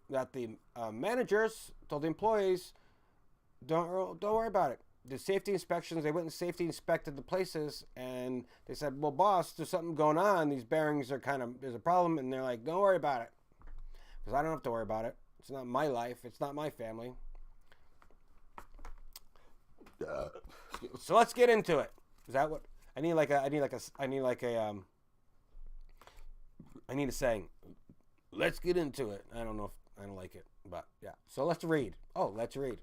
that the managers told the employees, don't worry about it. The safety inspections, they went and safety inspected the places, and they said, well, boss, there's something going on. These bearings are there's a problem. And they're like, don't worry about it. Because I don't have to worry about it. It's not my life. It's not my family. So let's get into it. Is that what I need? I need a saying. Let's get into it. I don't know if I don't like it, but yeah. So let's read. Let's read.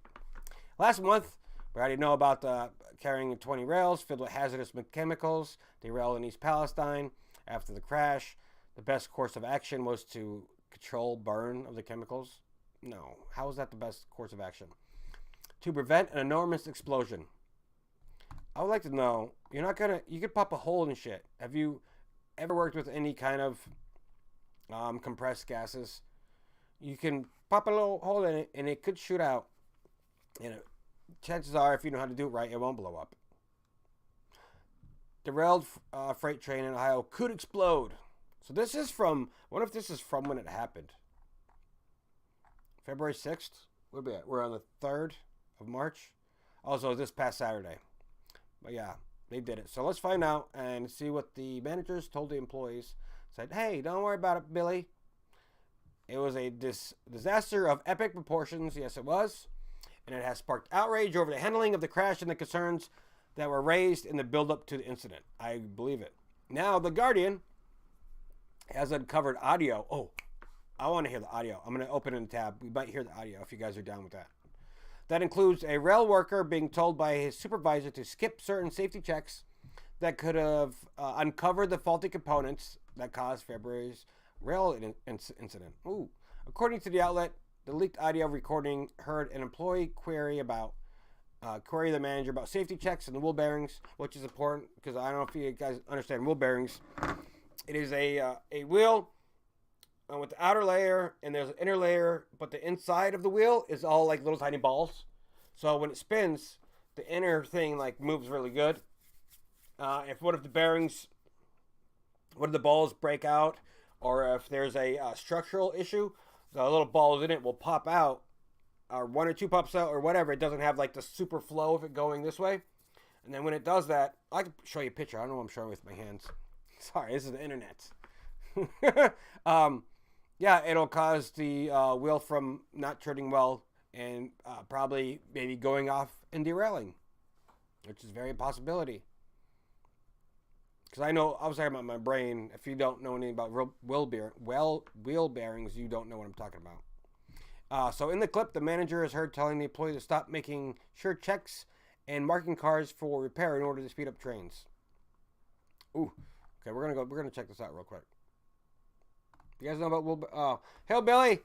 Last month, we already know about carrying 20 rails filled with hazardous chemicals derailed in East Palestine after the crash. The best course of action was to control burn of the chemicals. No. How is that the best course of action? To prevent an enormous explosion. I would like to know, you could pop a hole in shit. Have you ever worked with any kind of compressed gases? You can pop a little hole in it and it could shoot out. And chances are, if you know how to do it right, it won't blow up. Derailed freight train in Ohio could explode. So this is from, what if this is from when it happened? February 6th? We're on the 3rd of March. Also, this past Saturday. But yeah, they did it. So let's find out and see what the managers told the employees. Said, hey, don't worry about it, Billy. It was a disaster of epic proportions. Yes, it was. And it has sparked outrage over the handling of the crash and the concerns that were raised in the build-up to the incident. I believe it. Now, The Guardian has uncovered audio. Oh, I want to hear the audio. I'm going to open a tab. We might hear the audio if you guys are down with that. That includes a rail worker being told by his supervisor to skip certain safety checks that could have uncovered the faulty components that caused February's rail incident. Ooh. According to the outlet, the leaked audio recording heard an employee query the manager about safety checks and the wheel bearings, which is important because I don't know if you guys understand wheel bearings. It is a wheel with the outer layer and there's an inner layer, but the inside of the wheel is all like little tiny balls. So when it spins, the inner thing like moves really good. What if the balls break out, or if there's a structural issue, the little balls in it will pop out, or one or two pops out, or whatever. It doesn't have like the super flow of it going this way. And then when it does that, I can show you a picture. I don't know what I'm showing with my hands. Sorry, this is the internet. Yeah, it'll cause the wheel from not turning well and probably maybe going off and derailing, which is very a possibility. Because I know, I was talking about my brain. If you don't know anything about wheel bearings, you don't know what I'm talking about. So in the clip, the manager is heard telling the employee to stop making sure checks and marking cars for repair in order to speed up trains. Ooh, okay, we're gonna check this out real quick. You guys know about Hillbilly?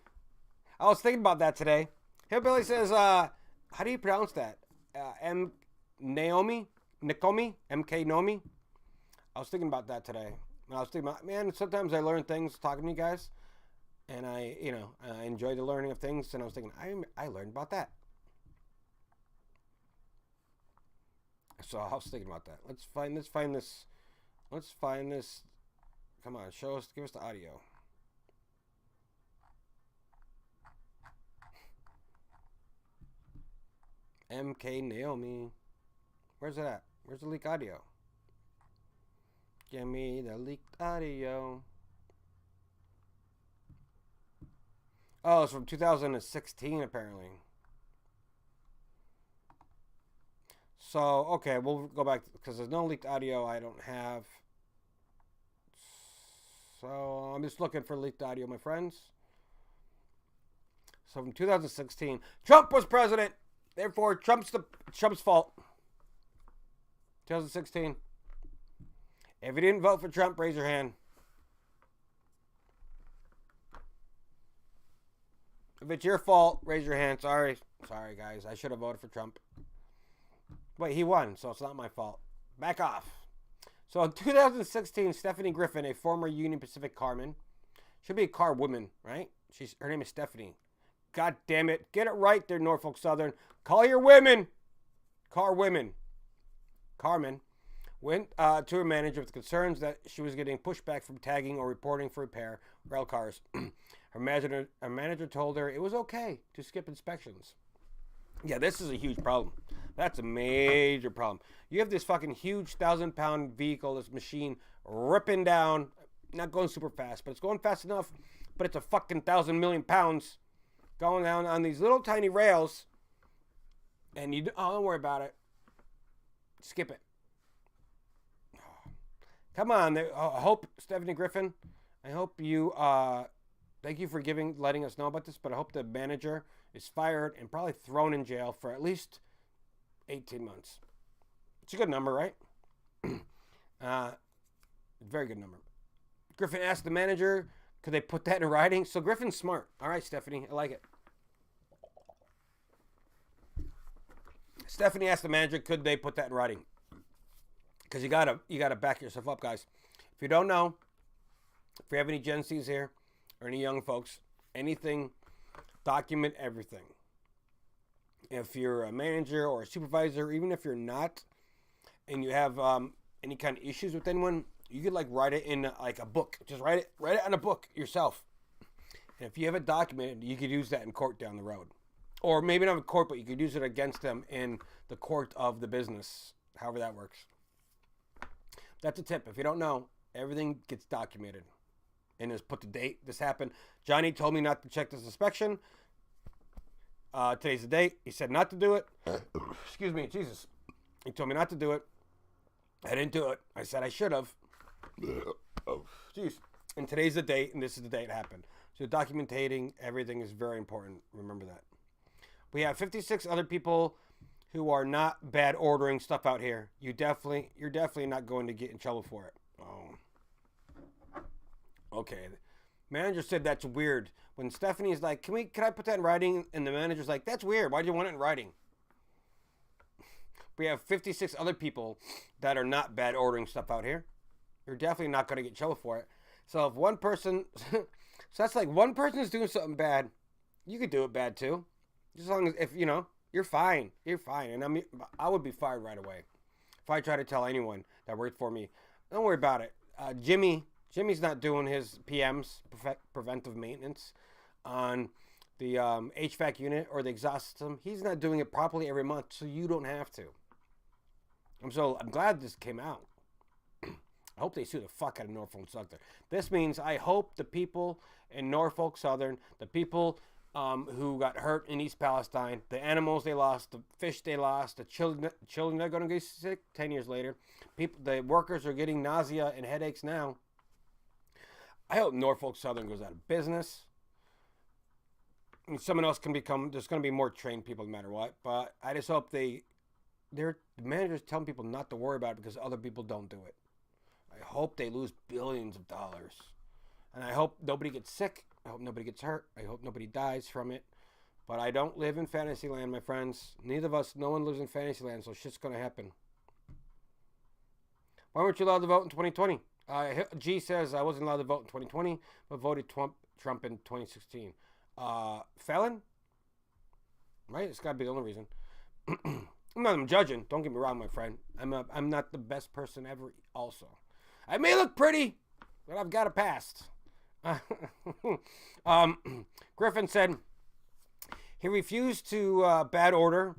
I was thinking about that today. Hillbilly says, how do you pronounce that? Naomi? MK Nomi? I was thinking about that today. I was thinking about, man, sometimes I learn things talking to you guys. And I enjoy the learning of things. And I was thinking, I learned about that. So I was thinking about that. Let's find this. Come on, give us the audio. MK Naomi. Where's it at? Where's the leak audio? Give me the leaked audio. Oh, it's from 2016 apparently. So, okay, we'll go back because there's no leaked audio I don't have. So I'm just looking for leaked audio, my friends. So from 2016, Trump was president. Therefore, Trump's fault. 2016. If you didn't vote for Trump, raise your hand. If it's your fault, raise your hand. Sorry, guys. I should have voted for Trump. Wait, he won, so it's not my fault. Back off. So in 2016, Stephanie Griffin, a former Union Pacific carman, should be a car woman, right? Her name is Stephanie. God damn it. Get it right there, Norfolk Southern. Call your women. Car women. Carmen went to her manager with concerns that she was getting pushback from tagging or reporting for repair rail cars. Her manager told her it was okay to skip inspections. Yeah, this is a huge problem. That's a major problem. You have this fucking huge 1,000-pound vehicle, this machine ripping down, not going super fast, but it's going fast enough, but it's a fucking 1,000 million pounds going down on these little tiny rails, and don't worry about it. Skip it. Come on. I hope, Stephanie Griffin, I hope you, thank you for letting us know about this, but I hope the manager is fired and probably thrown in jail for at least 18 months. It's a good number, right? Very good number. Griffin asked the manager, could they put that in writing? So Griffin's smart. All right, Stephanie, I like it. Stephanie asked the manager, could they put that in writing? Because you gotta back yourself up, guys. If you don't know, if you have any Gen Zs here or any young folks, anything, document everything. If you're a manager or a supervisor, even if you're not, and you have any kind of issues with anyone, you could write it in a book. Just write it on a book yourself. And if you have it documented, you could use that in court down the road. Or maybe not in court, but you could use it against them in the court of the business, however that works. That's a tip. If you don't know, everything gets documented. And just put the date this happened. Johnny told me not to check this inspection. Today's the date. He said not to do it. Excuse me, Jesus. He told me not to do it. I didn't do it. I said I should have. Jeez. And today's the date, and this is the date it happened. So documenting everything is very important. Remember that. We have 56 other people who are not bad ordering stuff out here. You're definitely not going to get in trouble for it. Oh. Okay. Manager said that's weird. When Stephanie's like, can I put that in writing? And the manager's like, that's weird. Why do you want it in writing? We have 56 other people that are not bad ordering stuff out here. You're definitely not going to get in trouble for it. So if one person, so that's like one person is doing something bad, you could do it bad too. Just as long as, if you're fine. You're fine. And I would be fired right away if I try to tell anyone that worked for me. Don't worry about it. Jimmy's not doing his PMs, preventive maintenance, on the HVAC unit or the exhaust system. He's not doing it properly every month, so you don't have to. I'm glad this came out. I hope they sue the fuck out of Norfolk Southern. This means I hope the people in Norfolk Southern, the people who got hurt in East Palestine, the animals they lost, the fish they lost, the children are going to get sick 10 years later. The workers are getting nausea and headaches now. I hope Norfolk Southern goes out of business. And someone else can become, there's going to be more trained people no matter what. But I just hope the managers telling people not to worry about it because other people don't do it. I hope they lose billions of dollars. And I hope nobody gets sick. I hope nobody gets hurt. I hope nobody dies from it. But I don't live in Fantasyland, my friends. Neither of us, no one lives in Fantasyland, so shit's going to happen. Why weren't you allowed to vote in 2020? G says I wasn't allowed to vote in 2020, but voted Trump in 2016. Felon? Right? It's got to be the only reason. I'm judging. Don't get me wrong, my friend. I'm not the best person ever also. I may look pretty, but I've got a past. Griffin said he refused to bad order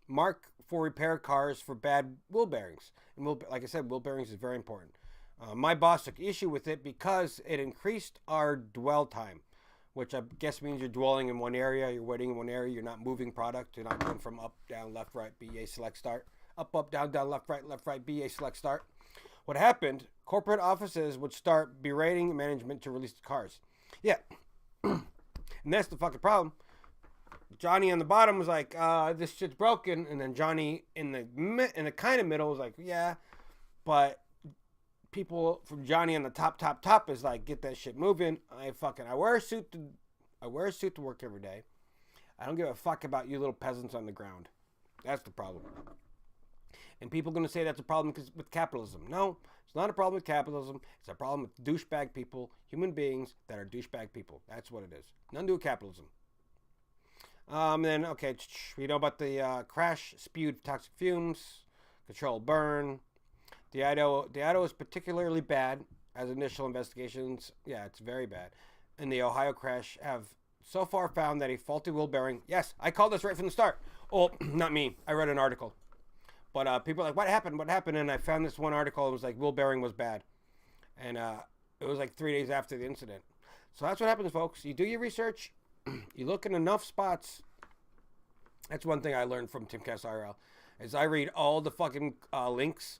mark for repair cars for bad wheel bearings. And like I said, wheel bearings is very important. My boss took issue with it because it increased our dwell time, which I guess means you're dwelling in one area, you're waiting in one area, you're not moving product, you're not going from up, down, left, right, BA, select, start, up, down, left, right, BA, select, start. what happened, corporate offices would start berating management to release the cars. Yeah. And that's the fucking problem. Johnny on the bottom was like, this shit's broken. And then Johnny in the kind of middle was like, yeah. But people from Johnny on the top is like, get that shit moving. I wear a suit to work every day. I don't give a fuck about you little peasants on the ground. That's the problem. And people are going to say that's a problem with capitalism. No, it's not a problem with capitalism. It's a problem with douchebag people, human beings that are douchebag people. That's what it is. Nothing to do with capitalism. Then, okay, we know about the crash, spewed toxic fumes, controlled burn. The Idaho is particularly bad as initial investigations. Yeah, it's very bad. And the Ohio crash have so far found that a faulty wheel bearing. Yes, I called this right from the start. Oh, not me. I read an article. But people are like, what happened? What happened? And I found this one article. It was like, wheel bearing was bad. And it was like 3 days after the incident. So that's what happens, folks. You do your research. You look in enough spots. That's one thing I learned from Timcast IRL. Is I read all the fucking links.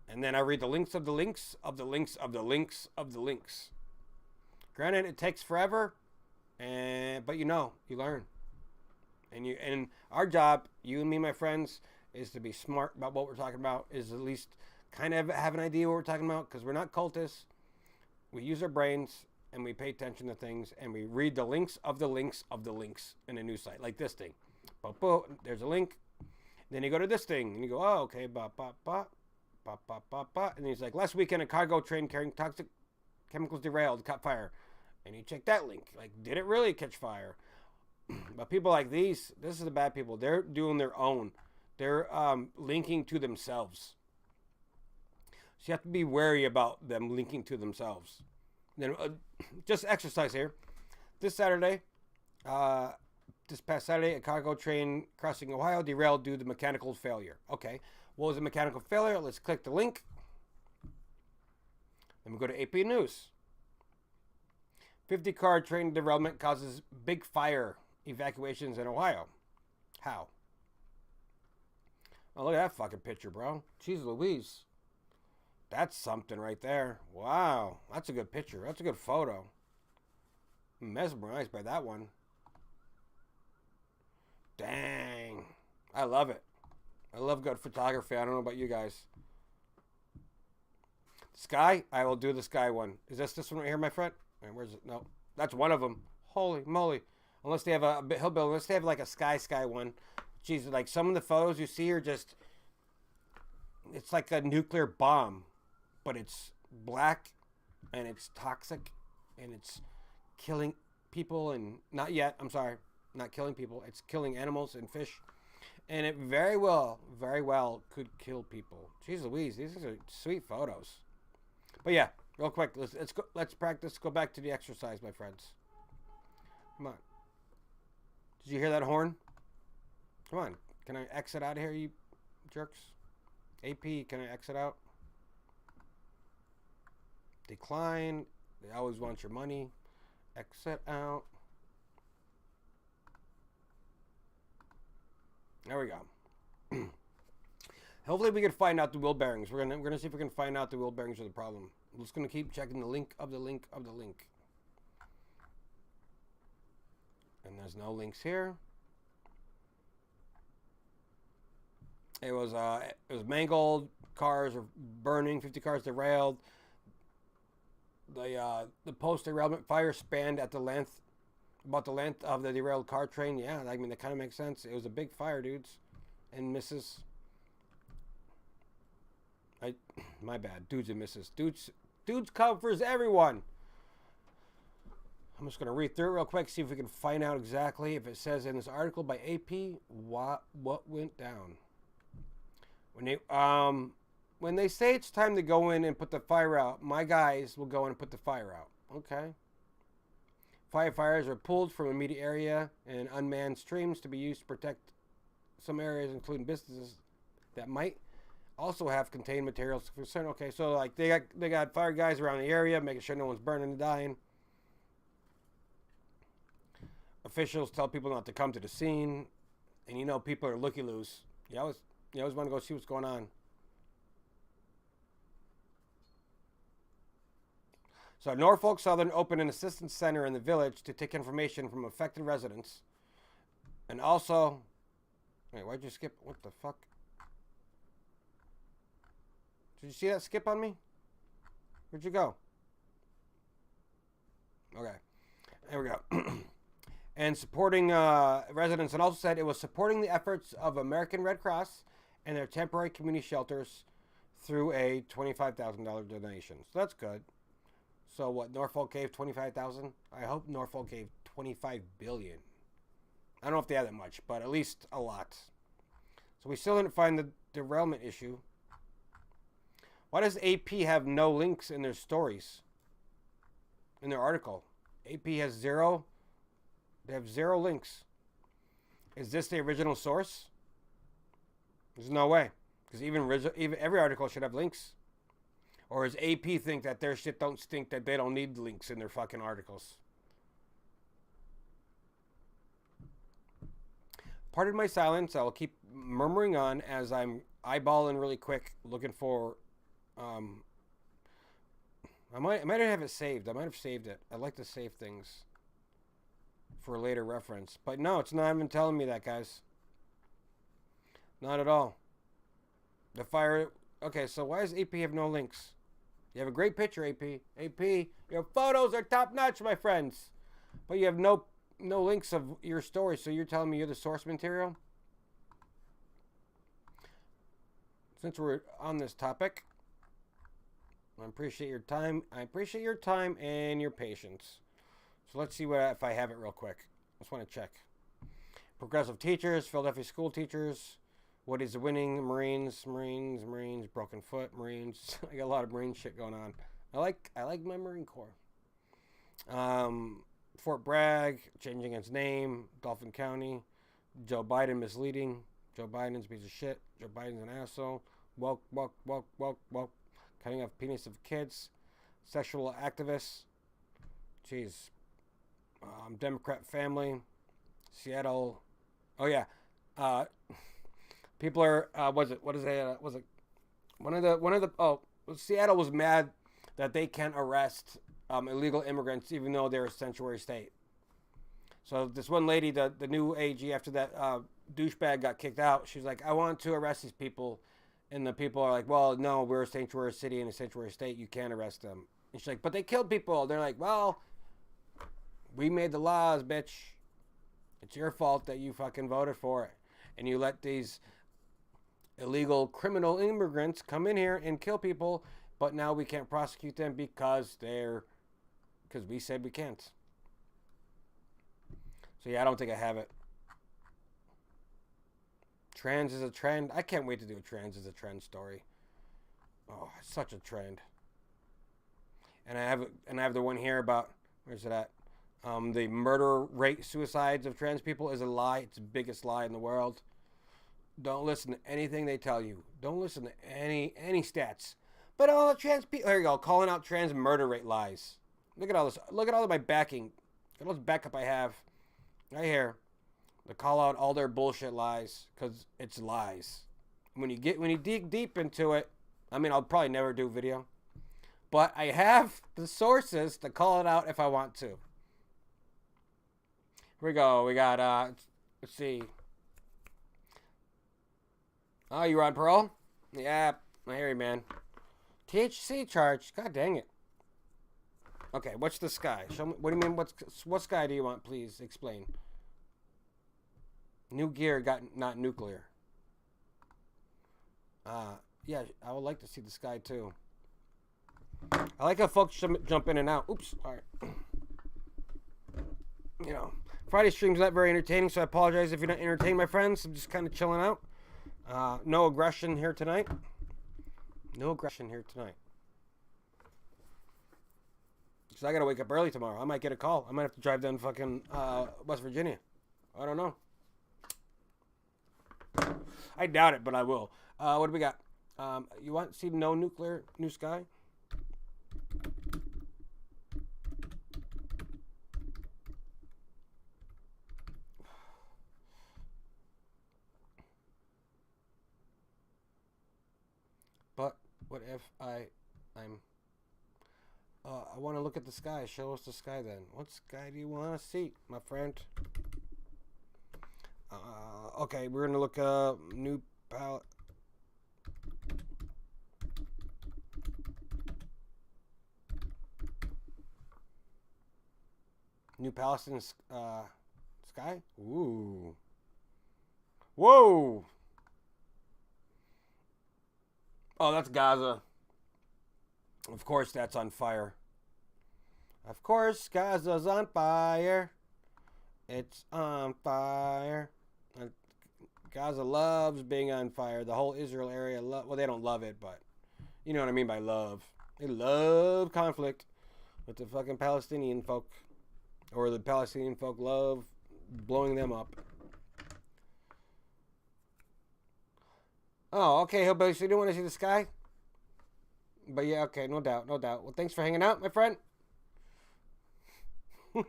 And then I read the links of the links of the links of the links of the links. Granted, it takes forever. But you learn. And our job, you and me, my friends, is to be smart about what we're talking about, is at least kind of have an idea what we're talking about, because we're not cultists. We use our brains, and we pay attention to things, and we read the links of the links of the links in a news site, like this thing. There's a link. Then you go to this thing, and you go, oh, okay, and he's like, last weekend, a cargo train carrying toxic chemicals derailed, caught fire. And you check that link. Like, did it really catch fire? But people like this is the bad people. They're doing their own. They're linking to themselves. So you have to be wary about them linking to themselves. Then just exercise here. This past Saturday, a cargo train crossing Ohio derailed due to mechanical failure. Okay, what was the mechanical failure? Let's click the link. Then we go to AP News. 50-car train derailment causes big fire evacuations in Ohio. How? Oh, look at that fucking picture, bro. Jeez Louise. That's something right there. Wow. That's a good picture. That's a good photo. I'm mesmerized by that one. Dang. I love it. I love good photography. I don't know about you guys. Sky? I will do the sky one. Is this one right here, my friend? Where's it? No. That's one of them. Holy moly. Unless they have a hillbilly. Unless they have like a sky one. Jeez, like some of the photos you see are just... It's like a nuclear bomb. But it's black. And it's toxic. And it's killing people. And not yet. I'm sorry. Not killing people. It's killing animals and fish. And it very well could kill people. Jeez Louise. These are sweet photos. But yeah. Real quick. Let's practice. Go back to the exercise, my friends. Come on. Did you hear that horn? Come on. Can I exit out of here, you jerks? AP, can I exit out? Decline. They always want your money. Exit out. There we go. Hopefully we can find out the wheel bearings. We're gonna see if we can find out the wheel bearings are the problem. I'm just gonna keep checking the link of the link of the link. And there's no links here. It was mangled. Cars are burning. 50 cars derailed. The post derailment fire spanned at about the length of the derailed car train. Yeah, I mean that kind of makes sense. It was a big fire, dudes and misses. My bad, dudes and misses. Dudes covers everyone. I'm just gonna read through it real quick, see if we can find out exactly if it says in this article by AP what went down. When they say it's time to go in and put the fire out, my guys will go in and put the fire out. Okay. Firefighters are pulled from immediate area and unmanned streams to be used to protect some areas, including businesses that might also have contained materials of concern. Okay, so like they got fire guys around the area, making sure no one's burning and dying. Officials tell people not to come to the scene, and people are looky-loos. You always want to go see what's going on. So Norfolk Southern opened an assistance center in the village to take information from affected residents. And also, wait, why'd you skip? What the fuck? Did you see that skip on me? Where'd you go? Okay, there we go. And supporting residents, and also said it was supporting the efforts of American Red Cross and their temporary community shelters through a $25,000 donation. So that's good. So what, Norfolk gave $25,000? I hope Norfolk gave $25 billion. I don't know if they had that much, but at least a lot. So we still didn't find the derailment issue. Why does AP have no links in their stories? In their article? AP has zero. They have zero links. Is this the original source? There's no way. Because even every article should have links. Or does AP think that their shit don't stink, that they don't need links in their fucking articles? Pardon my silence. I will keep murmuring on as I'm eyeballing really quick, looking for... I might have it saved. I might have saved it. I like to save things for later reference. But no, it's not even telling me that, guys. Not at all. The fire... Okay, so why does AP have no links? You have a great picture, AP. AP, your photos are top-notch, my friends. But you have no links of your story, so you're telling me you're the source material? Since we're on this topic, I appreciate your time. I appreciate your time and your patience. So let's see if I have it real quick. I just want to check. Progressive teachers, Philadelphia school teachers. What is winning? Marines, broken foot, Marines. I got a lot of Marine shit going on. I like my Marine Corps. Fort Bragg, changing its name. Dauphin County. Joe Biden misleading. Joe Biden's a piece of shit. Joe Biden's an asshole. Woke. Cutting off penis of kids. Sexual activists. Jeez. Democrat family. Seattle. Oh yeah. People are. Was it one of the? Oh, Seattle was mad that they can't arrest illegal immigrants even though they're a sanctuary state. So this one lady, the new AG, after that douchebag got kicked out, she's like, I want to arrest these people. And the people are like, well, no, we're a sanctuary city and a sanctuary state. You can't arrest them. And she's like, but they killed people. They're like, well, we made the laws, bitch. It's your fault that you fucking voted for it. And you let these illegal criminal immigrants come in here and kill people. But now we can't prosecute them because we said we can't. So yeah, I don't think I have it. Trans is a trend. I can't wait to do a trans is a trend story. Oh, it's such a trend. And I have the one here about, where's it at? The murder rate suicides of trans people is a lie. It's the biggest lie in the world. Don't listen to anything they tell you. Don't listen to any stats. But all the trans people, there you go, calling out trans murder rate lies. Look at all this. Look at all of my backing. Look at all this backup I have right here. To call out all their bullshit lies, because it's lies. When you dig deep into it, I mean, I'll probably never do video, but I have the sources to call it out if I want to. Here we go. We got let's see. Oh, you on parole? Yeah, I hear you, man. THC charge. God dang it. Okay, what's the sky? Show me. What do you mean? What sky do you want? Please explain. New gear got not nuclear. Yeah, I would like to see the sky too. I like how folks jump in and out. Oops, all right. You know, Friday stream's not very entertaining, so I apologize if you're not entertaining, my friends. I'm just kind of chilling out. No aggression here tonight. No aggression here tonight. So I gotta wake up early tomorrow. I might get a call. I might have to drive down fucking West Virginia. I don't know. I doubt it, but I will. What do we got? You want to see no nuclear, new sky? But what if I'm I want to look at the sky. Show us the sky then. What sky do you want to see, my friend? Okay, we're going to look up New Palestine sky? Ooh. Whoa! Oh, that's Gaza. Of course that's on fire. Of course Gaza's on fire. It's on fire. Gaza loves being on fire. The whole Israel area, well, they don't love it, but you know what I mean by love. They love conflict with the fucking Palestinian folk. Or the Palestinian folk love blowing them up. Oh, okay, Hillbilly, so you don't want to see the sky? But yeah, okay, no doubt, no doubt. Well, thanks for hanging out, my friend. We're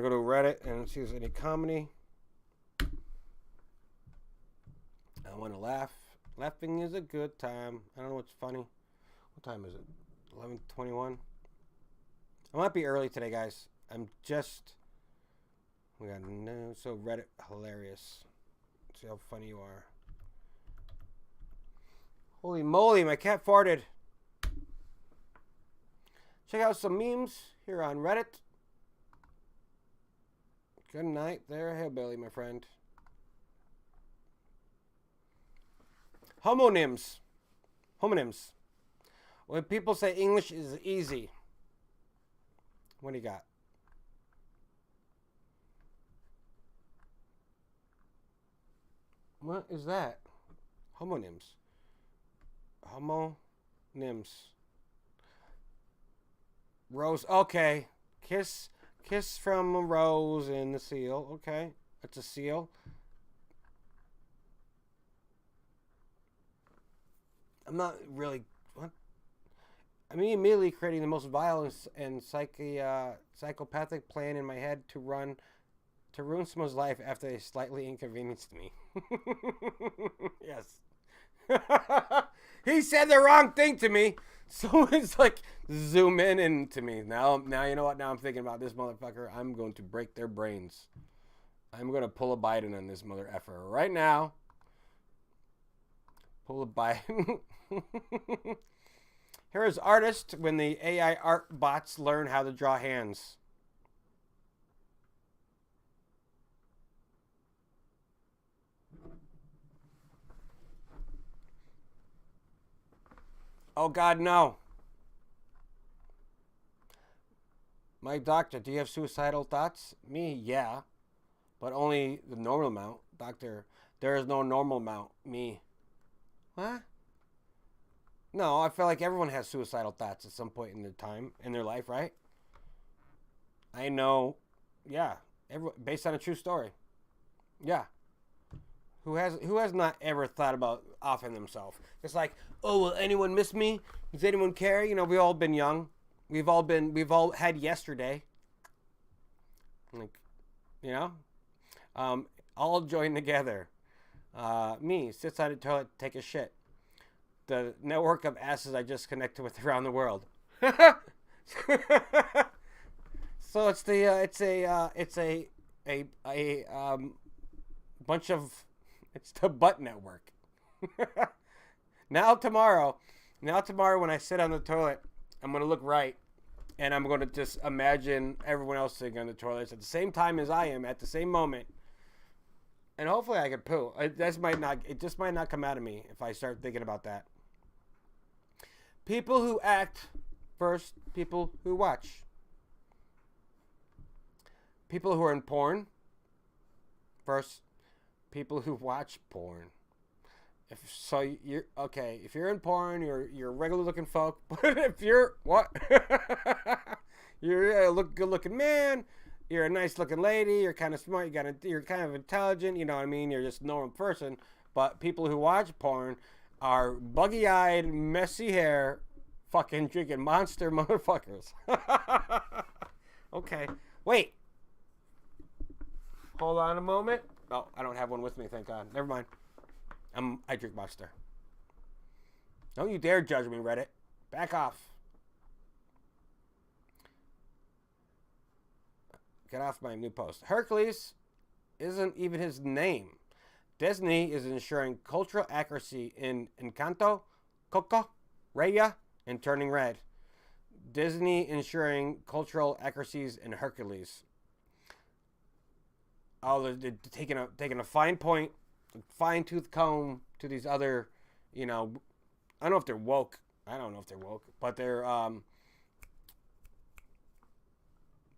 going to go to Reddit and see if there's any comedy. I want to laugh. Laughing is a good time. I don't know what's funny. What time is it? 11:21. I might be early today, guys. We got no. So Reddit, hilarious. See how funny you are. Holy moly, my cat farted. Check out some memes here on Reddit. Good night there, Hillbilly, my friend. Homonyms. Homonyms. When people say English is easy. What do you got? What is that? Homonyms. Homonyms. Rose. Okay. Kiss from a rose in the seal. Okay. That's a seal. I'm not really... What? I'm immediately creating the most violent and psychopathic plan in my head to ruin someone's life after they slightly inconvenienced me. Yes. He said the wrong thing to me, so it's like zoom in into me. Now you know what? Now I'm thinking about this motherfucker. I'm going to break their brains. I'm going to pull a Biden on this mother effer right now. Pull a Biden. Here is artist when the AI art bots learn how to draw hands. Oh God, no. My doctor, do you have suicidal thoughts? Me, yeah. But only the normal amount. Doctor, there is no normal amount. Me. What? No, I feel like everyone has suicidal thoughts at some point in their time, in their life, right? I know, yeah. Based on a true story. Yeah. Who has not ever thought about offing themselves? It's like, oh, will anyone miss me? Does anyone care? You know, we've all been young. We've all had yesterday. Like, you know? All join together. Me, sits on the toilet, take a shit. The network of asses I just connected with around the world. So it's bunch of, it's the butt network. Now tomorrow when I sit on the toilet, I'm going to look right and I'm going to just imagine everyone else sitting on the toilets at the same time as I am at the same moment. And hopefully I could poo. It just might not come out of me if I start thinking about that. People who act first, people who watch. People who are in porn first, people who watch porn. If you're in porn, you're a regular looking folk. But if you're you're a good looking man, you're a nice looking lady, you're kind of smart, you're kind of intelligent, you know what I mean? You're just a normal person. But people who watch porn are buggy-eyed, messy hair, fucking drinking Monster motherfuckers. Okay. Wait. Hold on a moment. Oh, I don't have one with me, thank God. Never mind. I drink Monster. Don't you dare judge me, Reddit. Back off. Get off my new post. Hercules isn't even his name. Disney is ensuring cultural accuracy in Encanto, Coco, Raya, and Turning Red. Disney ensuring cultural accuracies in Hercules. Oh, they're taking a fine point, fine-tooth comb to these other, I don't know if they're woke. I don't know if they're woke, but they're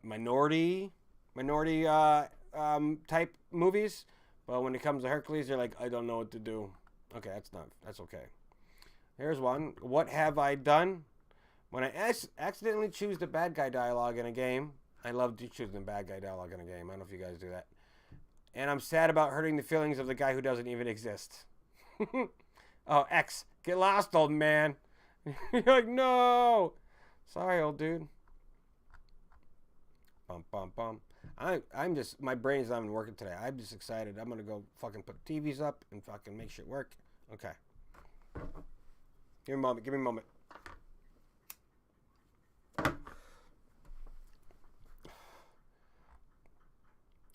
minority type movies. But when it comes to Hercules, they're like, I don't know what to do. Okay, that's okay. Here's one. What have I done? When I accidentally choose the bad guy dialogue in a game, I love choosing the bad guy dialogue in a game. I don't know if you guys do that. And I'm sad about hurting the feelings of the guy who doesn't even exist. Oh, X, get lost, old man. You're like, no. Sorry, old dude. Bum, bum, bum. I'm just, my brain is not even working today. I'm just excited. I'm going to go fucking put TVs up and fucking make shit work. Okay. Give me a moment.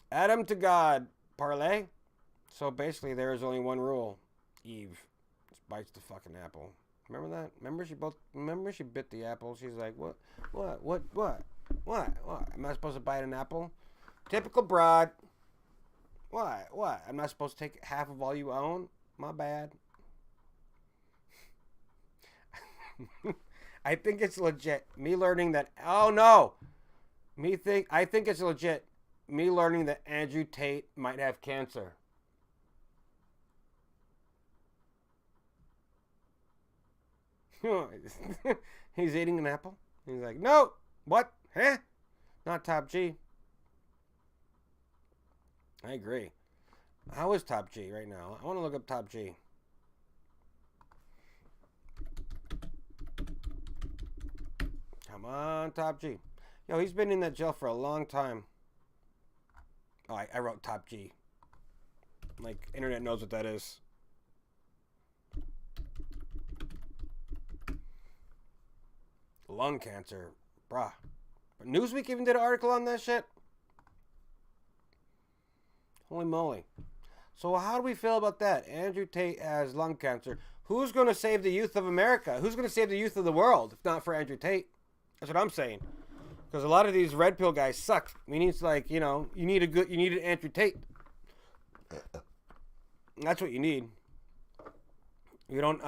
Adam to God parlay. So basically, there is only one rule. Eve just bites the fucking apple. Remember that? Remember she bit the apple. She's like, what? Am I supposed to bite an apple? Typical broad. What? I'm not supposed to take half of all you own? My bad. I think it's legit. Me learning that. Oh no. I think it's legit. Me learning that Andrew Tate might have cancer. He's eating an apple. He's like, no. What? Huh? Not Top G. I agree. How is Top G right now? I want to look up Top G. Come on, Top G. Yo, he's been in that jail for a long time. Oh, I wrote Top G. Like, internet knows what that is. Lung cancer. Bruh. But Newsweek even did an article on that shit? Holy moly. So how do we feel about that? Andrew Tate has lung cancer. Who's going to save the youth of America? Who's going to save the youth of the world if not for Andrew Tate? That's what I'm saying. Because a lot of these red pill guys suck. We need, like, you need an Andrew Tate. That's what you need. You don't,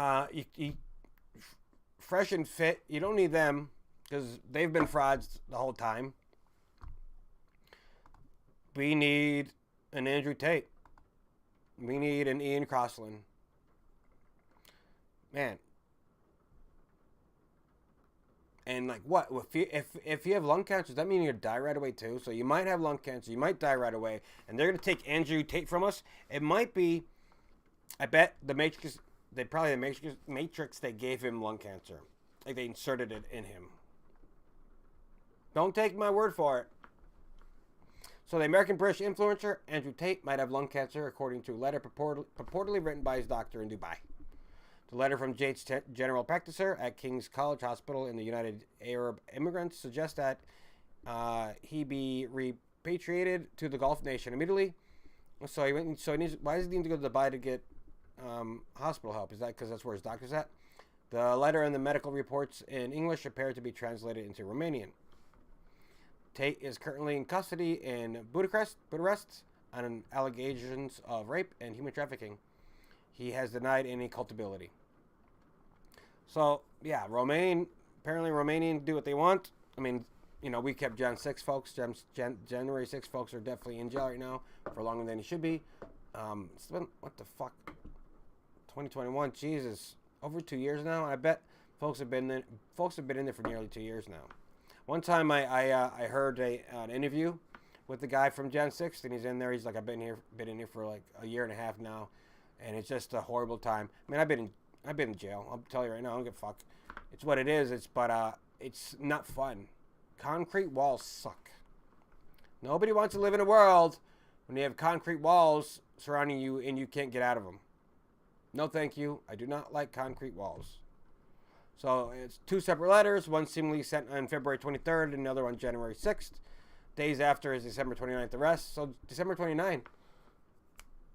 you fresh and fit. You don't need them because they've been frauds the whole time. We need an Andrew Tate. We need an Ian Crossland. Man. And like what? If you have lung cancer, does that mean you're gonna die right away too? So you might have lung cancer, you might die right away, and they're gonna take Andrew Tate from us. It might be, I bet the Matrix they gave him lung cancer, like they inserted it in him. Don't take my word for it. So the American British influencer Andrew Tate might have lung cancer, according to a letter purportedly written by his doctor in Dubai. The letter from Tate's general practitioner at King's College Hospital in the United Arab Emirates suggests that he be repatriated to the Gulf nation immediately. So he went. So he needs. Why does he need to go to Dubai to get hospital help? Is that because that's where his doctor's at? The letter and the medical reports in English appear to be translated into Romanian. Tate is currently in custody in Bucharest on allegations of rape and human trafficking. He has denied any culpability. So, yeah, apparently Romanian do what they want. I mean, we kept Jan 6 folks. January 6 folks are definitely in jail right now for longer than he should be. It's been, what the fuck? 2021, Jesus. Over 2 years now. I bet folks have been in there for nearly 2 years now. One time I heard an interview with the guy from Gen 6, and he's in there. He's like, I've been in here for like a year and a half now, and it's just a horrible time. I mean, I've been in jail. I'll tell you right now, I don't give a fuck. It's what it is. It's not fun. Concrete walls suck. Nobody wants to live in a world when you have concrete walls surrounding you and you can't get out of them. No, thank you. I do not like concrete walls. So it's 2 separate letters. One seemingly sent on February 23rd, and another on January 6th. Days after is December 29th. The rest. So December 29th.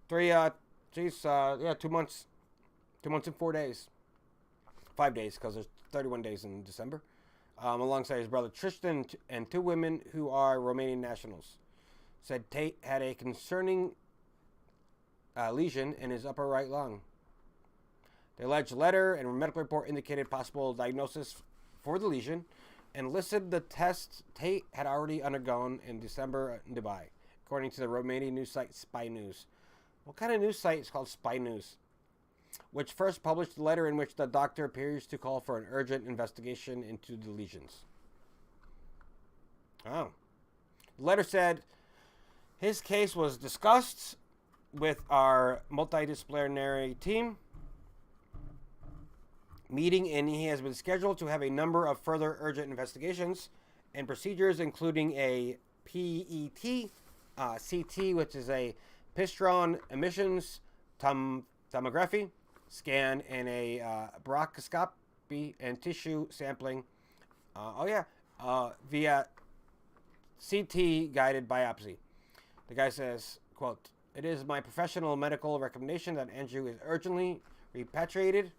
2 months. 2 months and 4 days. 5 days, because there's 31 days in December. Alongside his brother Tristan and 2 women who are Romanian nationals. Said Tate had a concerning lesion in his upper right lung. The alleged letter and medical report indicated possible diagnosis for the lesion and listed the tests Tate had already undergone in December in Dubai, according to the Romanian news site Spy News. What kind of news site is called Spy News? Which first published the letter in which the doctor appears to call for an urgent investigation into the lesions. Oh. The letter said his case was discussed with our multidisciplinary team meeting, and he has been scheduled to have a number of further urgent investigations and procedures, including a PET, CT, which is a positron emissions tomography scan, and a bronchoscopy and tissue sampling. Via CT guided biopsy. The guy says, quote, "It is my professional medical recommendation that Andrew is urgently repatriated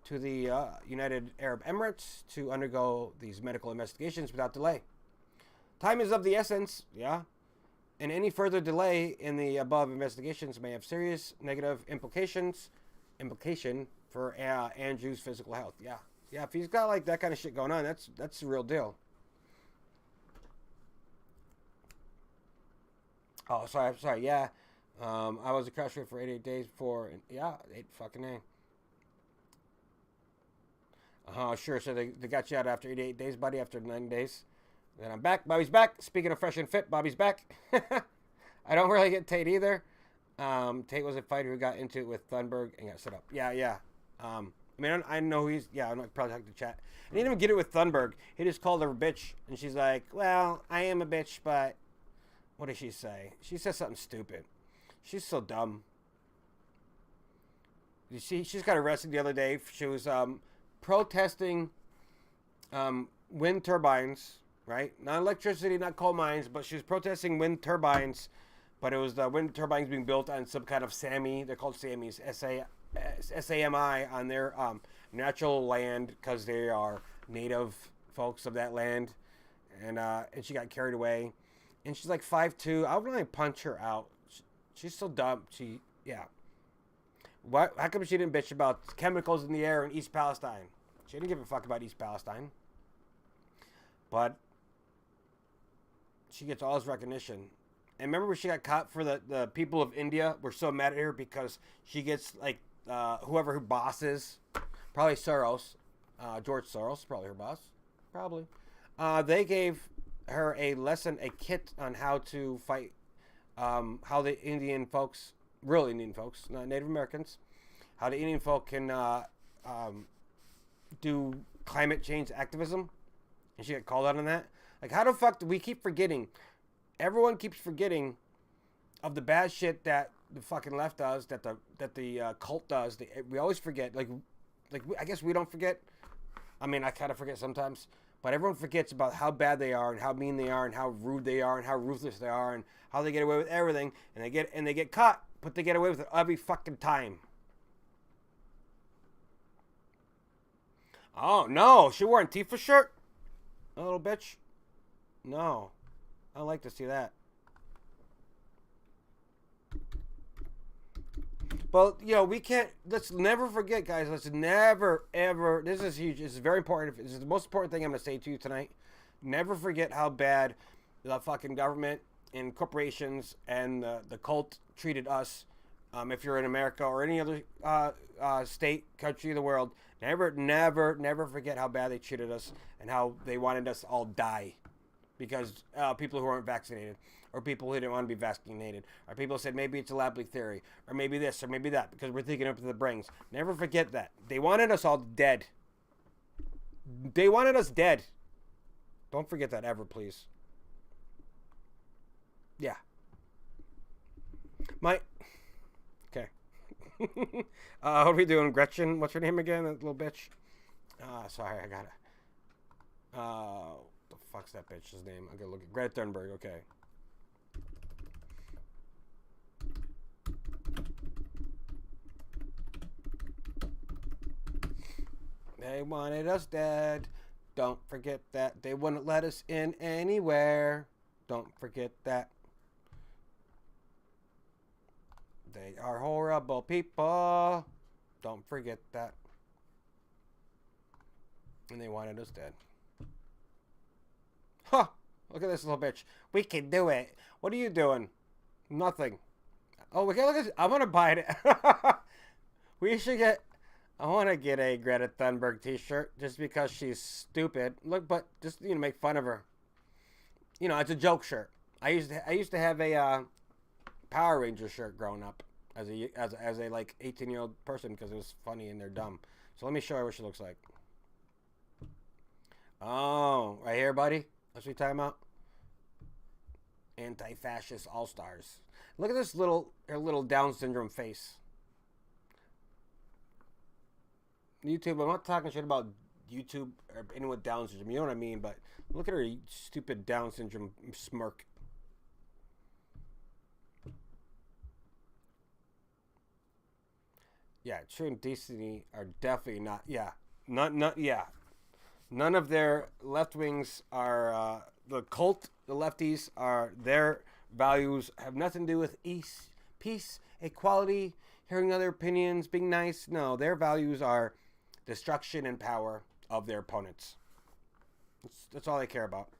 to the United Arab Emirates to undergo these medical investigations without delay. Time is of the essence, and any further delay in the above investigations may have serious negative implication for Andrew's physical health." Yeah, if he's got like that kind of shit going on, that's the real deal. Oh, sorry, yeah. I was incarcerated for 88 days before, 8 fucking days. Sure. So they got you out after 88 days, buddy, after 9 days. Then I'm back. Bobby's back. Speaking of fresh and fit, Bobby's back. I don't really get Tate either. Tate was a fighter who got into it with Thunberg and got set up. Yeah. I know he's, I'm not probably talking to chat. And he didn't even get it with Thunberg. He just called her a bitch. And she's like, well, I am a bitch, but what did she say? She said something stupid. She's so dumb. She's got arrested the other day. She was, protesting wind turbines, right? Not electricity, not coal mines, but she was protesting wind turbines. But it was the wind turbines being built on some kind of SAMI. They're called SAMIs, SAMI, on their natural land because they are native folks of that land. And she got carried away. And she's like 5'2". I would really punch her out. She's so dumb. How come she didn't bitch about chemicals in the air in East Palestine? She didn't give a fuck about East Palestine. But she gets all this recognition. And remember when she got caught for the people of India were so mad at her because she gets, like, whoever her boss is. Probably Soros. George Soros, probably her boss. Probably. They gave her a kit on how to fight, how the Indian folks, real Indian folks, not Native Americans, how the Indian folk can do climate change activism. And she got called out on that. Like, how the fuck do we keep forgetting? Everyone keeps forgetting of the bad shit that the fucking left does, that the cult does. We always forget. Like I guess we don't forget. I mean, I kind of forget sometimes. But everyone forgets about how bad they are and how mean they are and how rude they are and how ruthless they are and how they get away with everything. And they get caught, but they get away with it every fucking time. Oh, no. She wore an Antifa shirt? A little bitch? No. I'd like to see that. But, we can't, let's never forget, guys. Let's never, ever, this is huge. This is very important. This is the most important thing I'm going to say to you tonight. Never forget how bad the fucking government and corporations and the cult treated us. If you're in America or any other state, country of the world, never forget how bad they treated us and how they wanted us to all die because people who weren't vaccinated or people who didn't want to be vaccinated or people said maybe it's a lab leak theory or maybe this or maybe that because we're thinking up to the brains. Never forget that. They wanted us all dead. They wanted us dead. Don't forget that ever, please. Yeah. My okay. What are we doing, Gretchen? What's her name again? That little bitch. Sorry, I got it. The fuck's that bitch's name? I gotta look at Greta Thunberg. Okay. They wanted us dead. Don't forget that. They wouldn't let us in anywhere. Don't forget that. They are horrible people. Don't forget that. And they wanted us dead. Huh. Look at this little bitch. We can do it. What are you doing? Nothing. Oh, we can look at this. I want to buy it. We should get... I want to get a Greta Thunberg t-shirt just because she's stupid. Look, but just, you know, make fun of her. You know, it's a joke shirt. I used to have a Power Ranger shirt growing up as a like 18-year-old person because it was funny and they're dumb. So let me show you what she looks like. Oh, right here, buddy. That's what you're talking about. Anti-fascist all-stars. Look at this her little Down syndrome face. YouTube, I'm not talking shit about YouTube or anyone with Down syndrome. You know what I mean? But look at her stupid Down syndrome smirk. Yeah, True and Destiny are definitely not. Yeah, not. Yeah, none of their left wings are the cult. The lefties are their values have nothing to do with peace, equality, hearing other opinions, being nice. No, their values are destruction and power of their opponents. That's all they care about.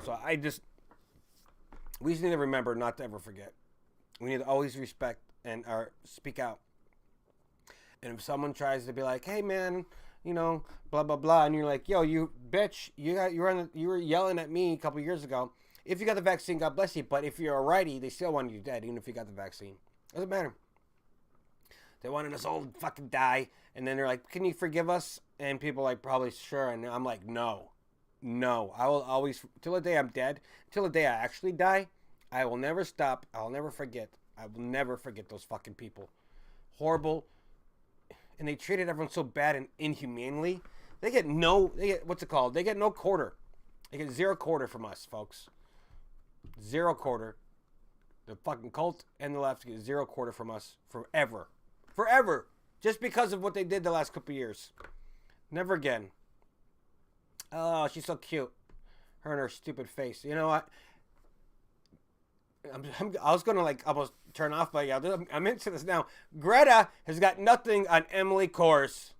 So we just need to remember not to ever forget. We need to always respect and speak out. And if someone tries to be like, "Hey man, you know, blah blah blah," and you're like, "Yo, you bitch, you were yelling at me a couple years ago. If you got the vaccine, God bless you. But if you're a righty, they still want you dead, even if you got the vaccine. Doesn't matter. They wanted us all to fucking die, and then they're like, "Can you forgive us?" And people are like, "Probably sure." And I'm like, "No. I will always, till the day I'm dead, till the day I actually die, I will never stop. I will never forget. I will never forget those fucking people. Horrible." And they treated everyone so bad and inhumanely. They get what's it called? They get no quarter. They get 0 quarter from us, folks. 0 quarter. The fucking cult and the left get 0 quarter from us forever. Forever. Just because of what they did the last couple of years. Never again. Oh, she's so cute. Her and her stupid face. You know what? I was going to like almost turn off, but yeah, I'm into this now. Greta has got nothing on Emily Kors.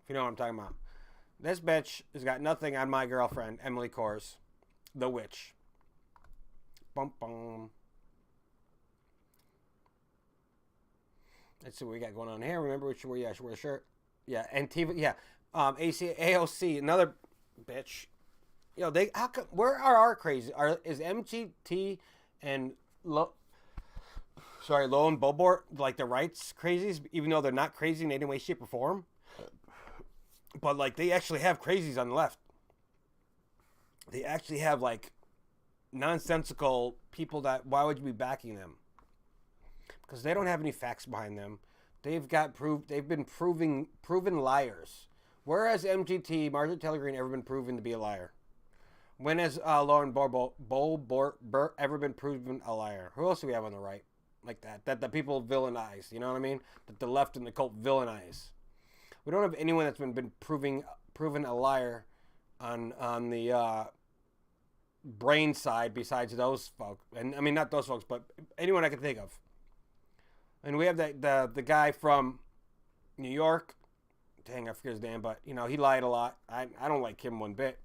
If you know what I'm talking about. This bitch has got nothing on my girlfriend, Emily Kors. The witch. Bum bum. Let's see what we got going on here. Remember she wore a shirt. Yeah, Antifa. Yeah, AOC, another bitch. You know, where are our crazy? Is MGT and Lo and Bobort like the rights crazies, even though they're not crazy in any way, shape, or form? But like they actually have crazies on the left. They actually have like nonsensical people that why would you be backing them? Because they don't have any facts behind them. They've been proven liars. Whereas MGT, Marjorie Taylor Greene, ever been proven to be a liar? When has Lauren Boebert ever been proven a liar? Who else do we have on the right like that? That the people villainize, you know what I mean? That the left and the cult villainize. We don't have anyone that's been proven a liar on the brain side besides those folks. And I mean, not those folks, but anyone I can think of. And we have the guy from New York. Dang, I forget his name, but you know he lied a lot. I don't like him one bit.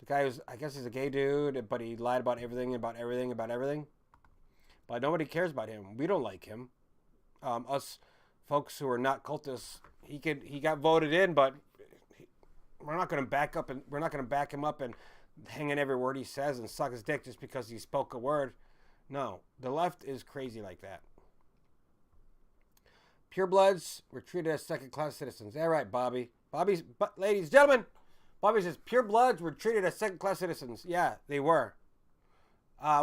The guy I guess he's a gay dude, but he lied about everything. But nobody cares about him. We don't like him. Us folks who are not cultists, he got voted in, but we're not going to back him up and hang in every word he says and suck his dick just because he spoke a word. No, the left is crazy like that. Purebloods were treated as second-class citizens. All right, Bobby. Ladies and gentlemen, Bobby says pure bloods were treated as second-class citizens. Yeah, they were.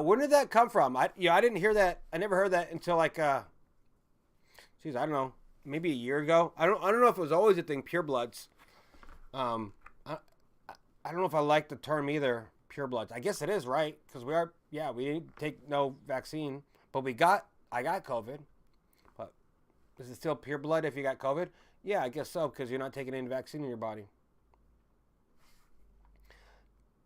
When did that come from? I didn't hear that. I never heard that until like I don't know, maybe a year ago. I don't know if it was always a thing. Pure bloods. I don't know if I like the term either. Pure bloods. I guess it is, right? Because we are. Yeah, we didn't take no vaccine, but I got COVID. But is it still pure blood if you got COVID? Yeah, I guess so, because you're not taking any vaccine in your body.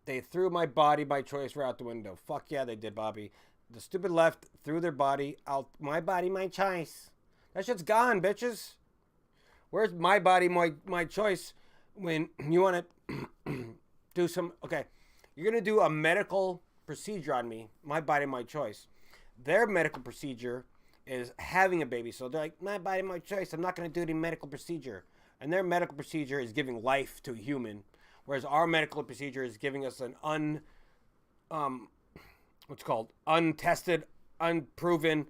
They threw my body, my choice, right out the window. Fuck yeah, they did, Bobby. The stupid left threw their body out. My body, my choice. That shit's gone, bitches. Where's my body, my choice? When you want to do some... Okay, you're going to do a medical procedure on me. My body, my choice. Their medical procedure is having a baby. So they're like, my body, my choice. I'm not going to do any medical procedure. And their medical procedure is giving life to a human. Whereas our medical procedure is giving us an untested, unproven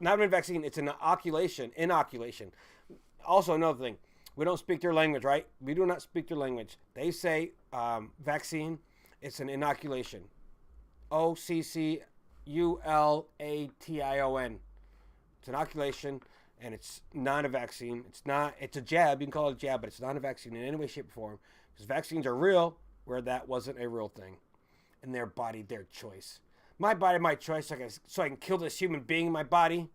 not even vaccine, it's an inoculation. Also, another thing, we don't speak their language, right? We do not speak their language. They say vaccine, it's an inoculation. OCCULATION. It's inoculation, and it's not a vaccine. It's a jab. You can call it a jab, but it's not a vaccine in any way, shape, or form. Because vaccines are real, where that wasn't a real thing. And their body, their choice. My body, my choice, so I can kill this human being in my body.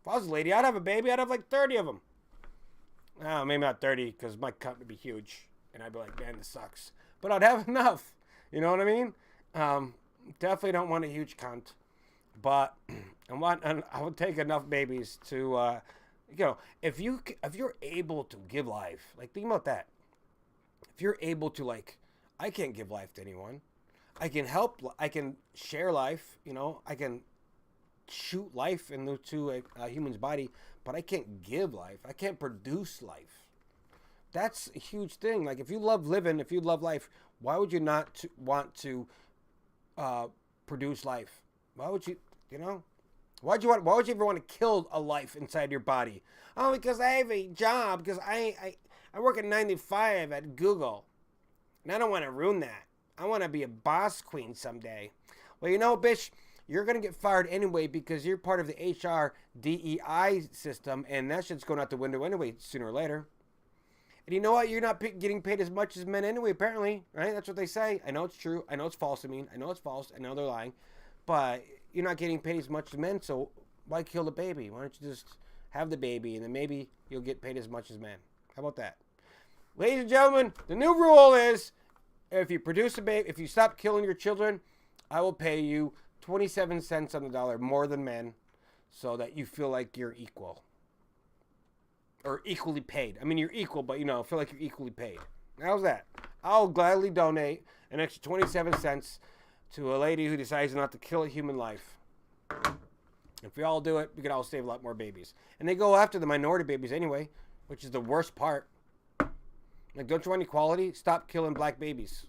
If I was a lady, I'd have a baby. I'd have like 30 of them. Oh, maybe not 30, because my cunt would be huge. And I'd be like, man, this sucks. But I'd have enough. You know what I mean? Definitely don't want a huge cunt. But I would take enough babies to, if you're able to give life, like think about that. If you're able to, like, I can't give life to anyone. I can help. I can share life. I can shoot life into a human's body, but I can't give life. I can't produce life. That's a huge thing. Like, if you love living, if you love life, why would you not want to produce life? Why would you? Why would you ever want to kill a life inside your body? Oh, because I have a job. Because I work at 95 at Google, and I don't want to ruin that. I want to be a boss queen someday. Well, bitch, you're going to get fired anyway because you're part of the HR DEI system, and that shit's going out the window anyway sooner or later. And you know what? You're not getting paid as much as men anyway, apparently, right? That's what they say. I know it's true. I know it's false. I know it's false. I know they're lying. But you're not getting paid as much as men, so why kill the baby? Why don't you just have the baby, and then maybe you'll get paid as much as men? How about that? Ladies and gentlemen, the new rule is, if you produce a baby, if you stop killing your children, I will pay you 27 cents on the dollar more than men so that you feel like you're equal. Or equally paid. I mean, you're equal, but, feel like you're equally paid. How's that? I'll gladly donate an extra 27 cents to a lady who decides not to kill a human life. If we all do it, we could all save a lot more babies. And they go after the minority babies anyway, which is the worst part. Like, don't you want equality? Stop killing black babies.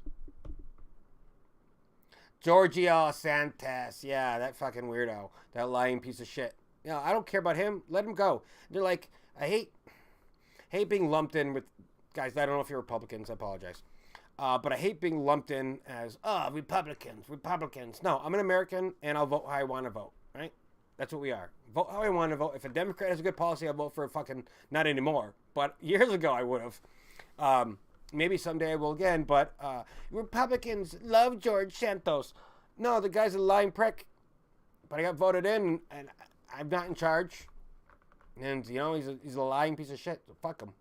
Giorgio Santos. Yeah, that fucking weirdo. That lying piece of shit. I don't care about him. Let him go. They're like, I hate being lumped in with... Guys, I don't know if you're Republicans. I apologize. But I hate being lumped in as, Republicans. No, I'm an American, and I'll vote how I want to vote, right? That's what we are. Vote how I want to vote. If a Democrat has a good policy, I'll vote for a fucking... Not anymore. But years ago, I would have. Maybe someday I will again, but Republicans love George Santos. No, the guy's a lying prick. But I got voted in, and I'm not in charge. And, he's a lying piece of shit. So fuck him.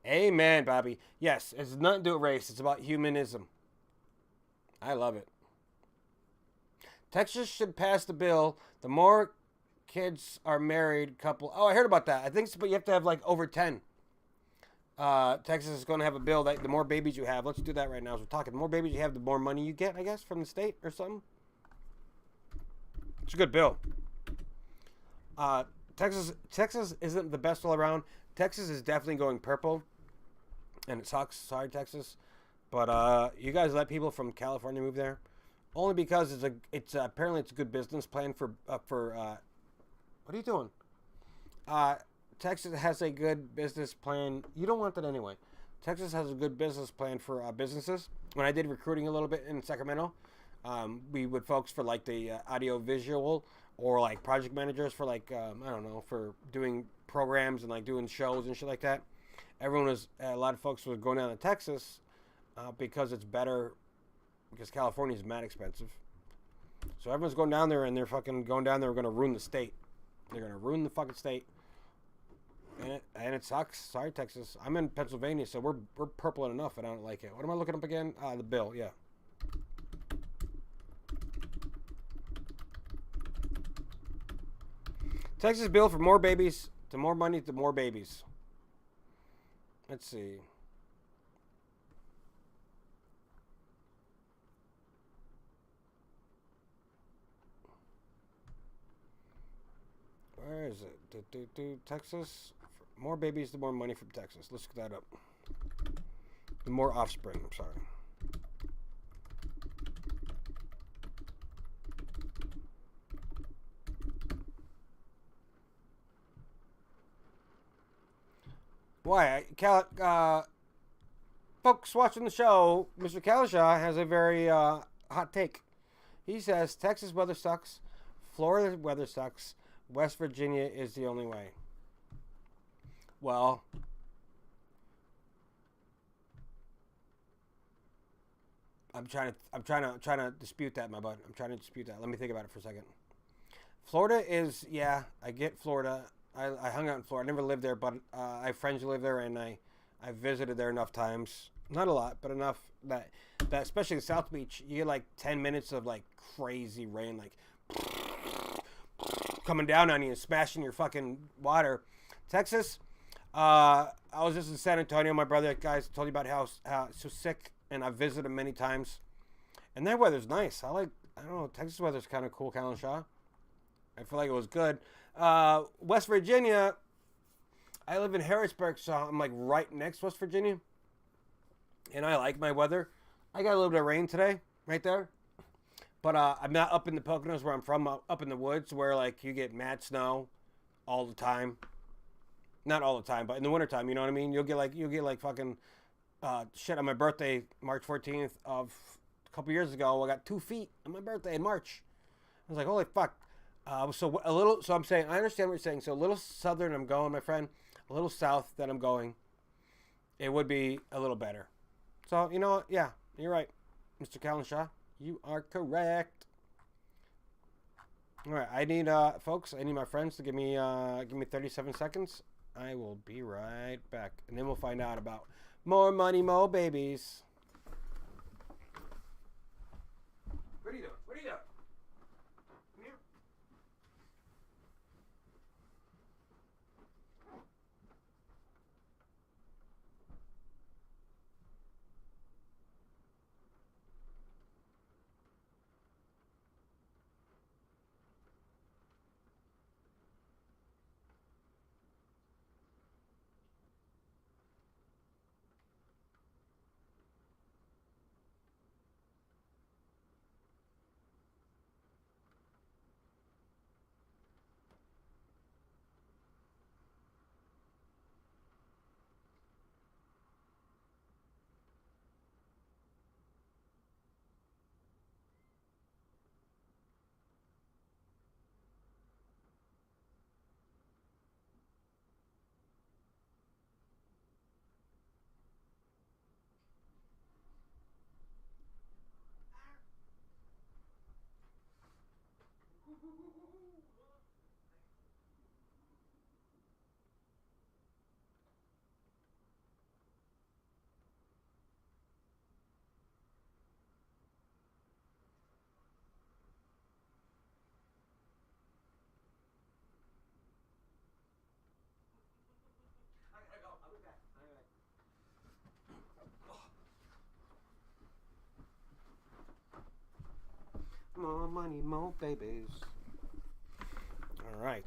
Amen, Bobby. Yes, it's nothing to do with race. It's about humanism. I love it. Texas should pass the bill. The more kids are married couple. Oh, I heard about that. I think, but you have to have like over 10. Texas is going to have a bill that the more babies you have. Let's do that right now. As we're talking, the more babies you have, the more money you get, I guess, from the state or something. It's a good bill. Texas isn't the best all around. Texas is definitely going purple, and it sucks. Sorry, Texas, but you guys let people from California move there, only because it's apparently it's a good business plan for what are you doing? Texas has a good business plan. You don't want that anyway. Texas has a good business plan for businesses. When I did recruiting a little bit in Sacramento, we would focus for like the audio visual or like project managers for like I don't know, for doing programs and like doing shows and shit like that. A lot of folks were going down to Texas because it's better, because California is mad expensive. So everyone's going down there, and they're fucking going down there. We're going to ruin the state. They're going to ruin the fucking state. And it sucks. Sorry, Texas. I'm in Pennsylvania, so we're purple enough, and I don't like it. What am I looking up again? The bill, yeah. Texas bill for more babies, to more money, to more babies. Let's see. Where is it? Texas. More babies, the more money from Texas. Let's look that up. The more offspring, I'm sorry. Why? Folks watching the show, Mr. Kalashaw has a very hot take. He says Texas weather sucks, Florida weather sucks, West Virginia is the only way. Well, I'm trying to dispute that, my bud. I'm trying to dispute that. Let me think about it for a second. Florida is, yeah, I get Florida. I hung out in Florida. I never lived there, but I have friends who live there, and I visited there enough times. Not a lot, but enough that especially the South Beach, you get like 10 minutes of like crazy rain, like coming down on you and smashing your fucking water. Texas, I was just in San Antonio. My brother, guys, told you about how so sick, and I visited him many times. And that weather's nice. I don't know, Texas weather's kind of cool, Callan Shaw. I feel like it was good. West Virginia, I live in Harrisburg, so I'm like right next to West Virginia. And I like my weather. I got a little bit of rain today, right there. But I'm not up in the Poconos where I'm from, up in the woods where like you get mad snow all the time. Not all the time, but in the wintertime, you know what I mean? You'll get like fucking shit on my birthday, March 14th of a couple years ago. I got 2 feet on my birthday in March. I was like, holy fuck. So I'm saying, I understand what you're saying. So a little southern I'm going, my friend. A little south that I'm going. It would be a little better. So, you know what? Yeah, you're right, Mr. Callan Shaw. You are correct. All right, I need, folks, I need my friends to give me 37 seconds. I will be right back. And then we'll find out about more money, more babies. What are you doing? What are you doing? Come here. I gotta go. I'll be back. More money, more babies. All right.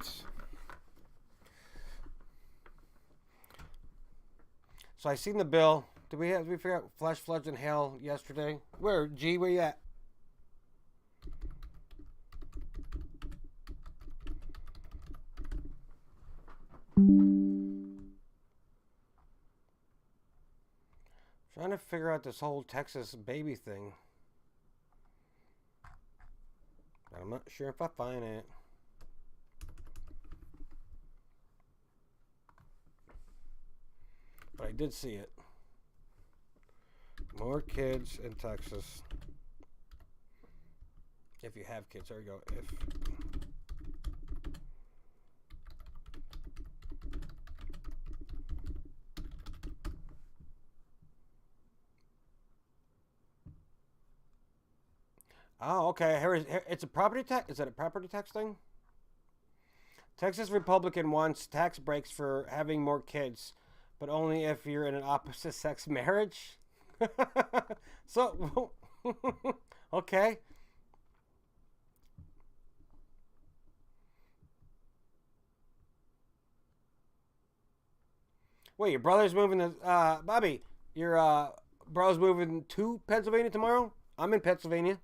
So I seen the bill. Did we figure out flash floods and hail yesterday? Where you at? Trying to figure out this whole Texas baby thing. But I'm not sure if I find it. But I did see it. More kids in Texas. If you have kids, there you go. If oh, okay. Here, it's a property tax. Is it a property tax thing? Texas Republican wants tax breaks for having more kids, but only if you're in an opposite sex marriage. So, okay. Wait, your brother's moving to Bobby. Your bro's moving to Pennsylvania tomorrow. I'm in Pennsylvania.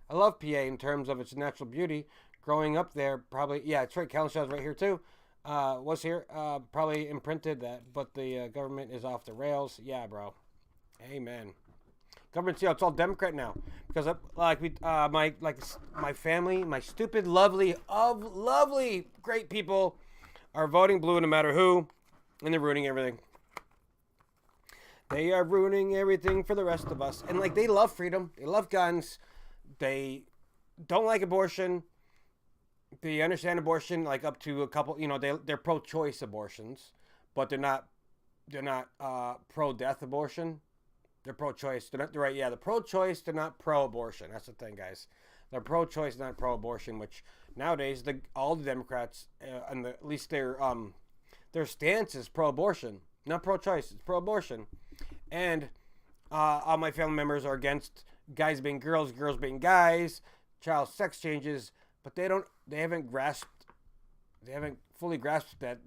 I love PA in terms of its natural beauty. Growing up there, probably, yeah, it's right. Kalinshaw's right here too. Was here, probably imprinted that, but the government is off the rails. Yeah, bro. Amen. Government's, it's all Democrat now because my family, my stupid, lovely, great people are voting blue no matter who, and they're ruining everything. They are ruining everything for the rest of us, and like they love freedom, they love guns, they don't like abortion. They understand abortion, like up to a couple. They're pro-choice abortions, but they're not pro-death abortion. They're pro-choice. They're not right. Yeah, the pro-choice. They're not pro-abortion. That's the thing, guys. They're pro-choice, not pro-abortion. Which nowadays, all the Democrats, at least their stance is pro-abortion, not pro-choice. It's pro-abortion, and all my family members are against guys being girls, girls being guys, child sex changes. But they haven't fully grasped that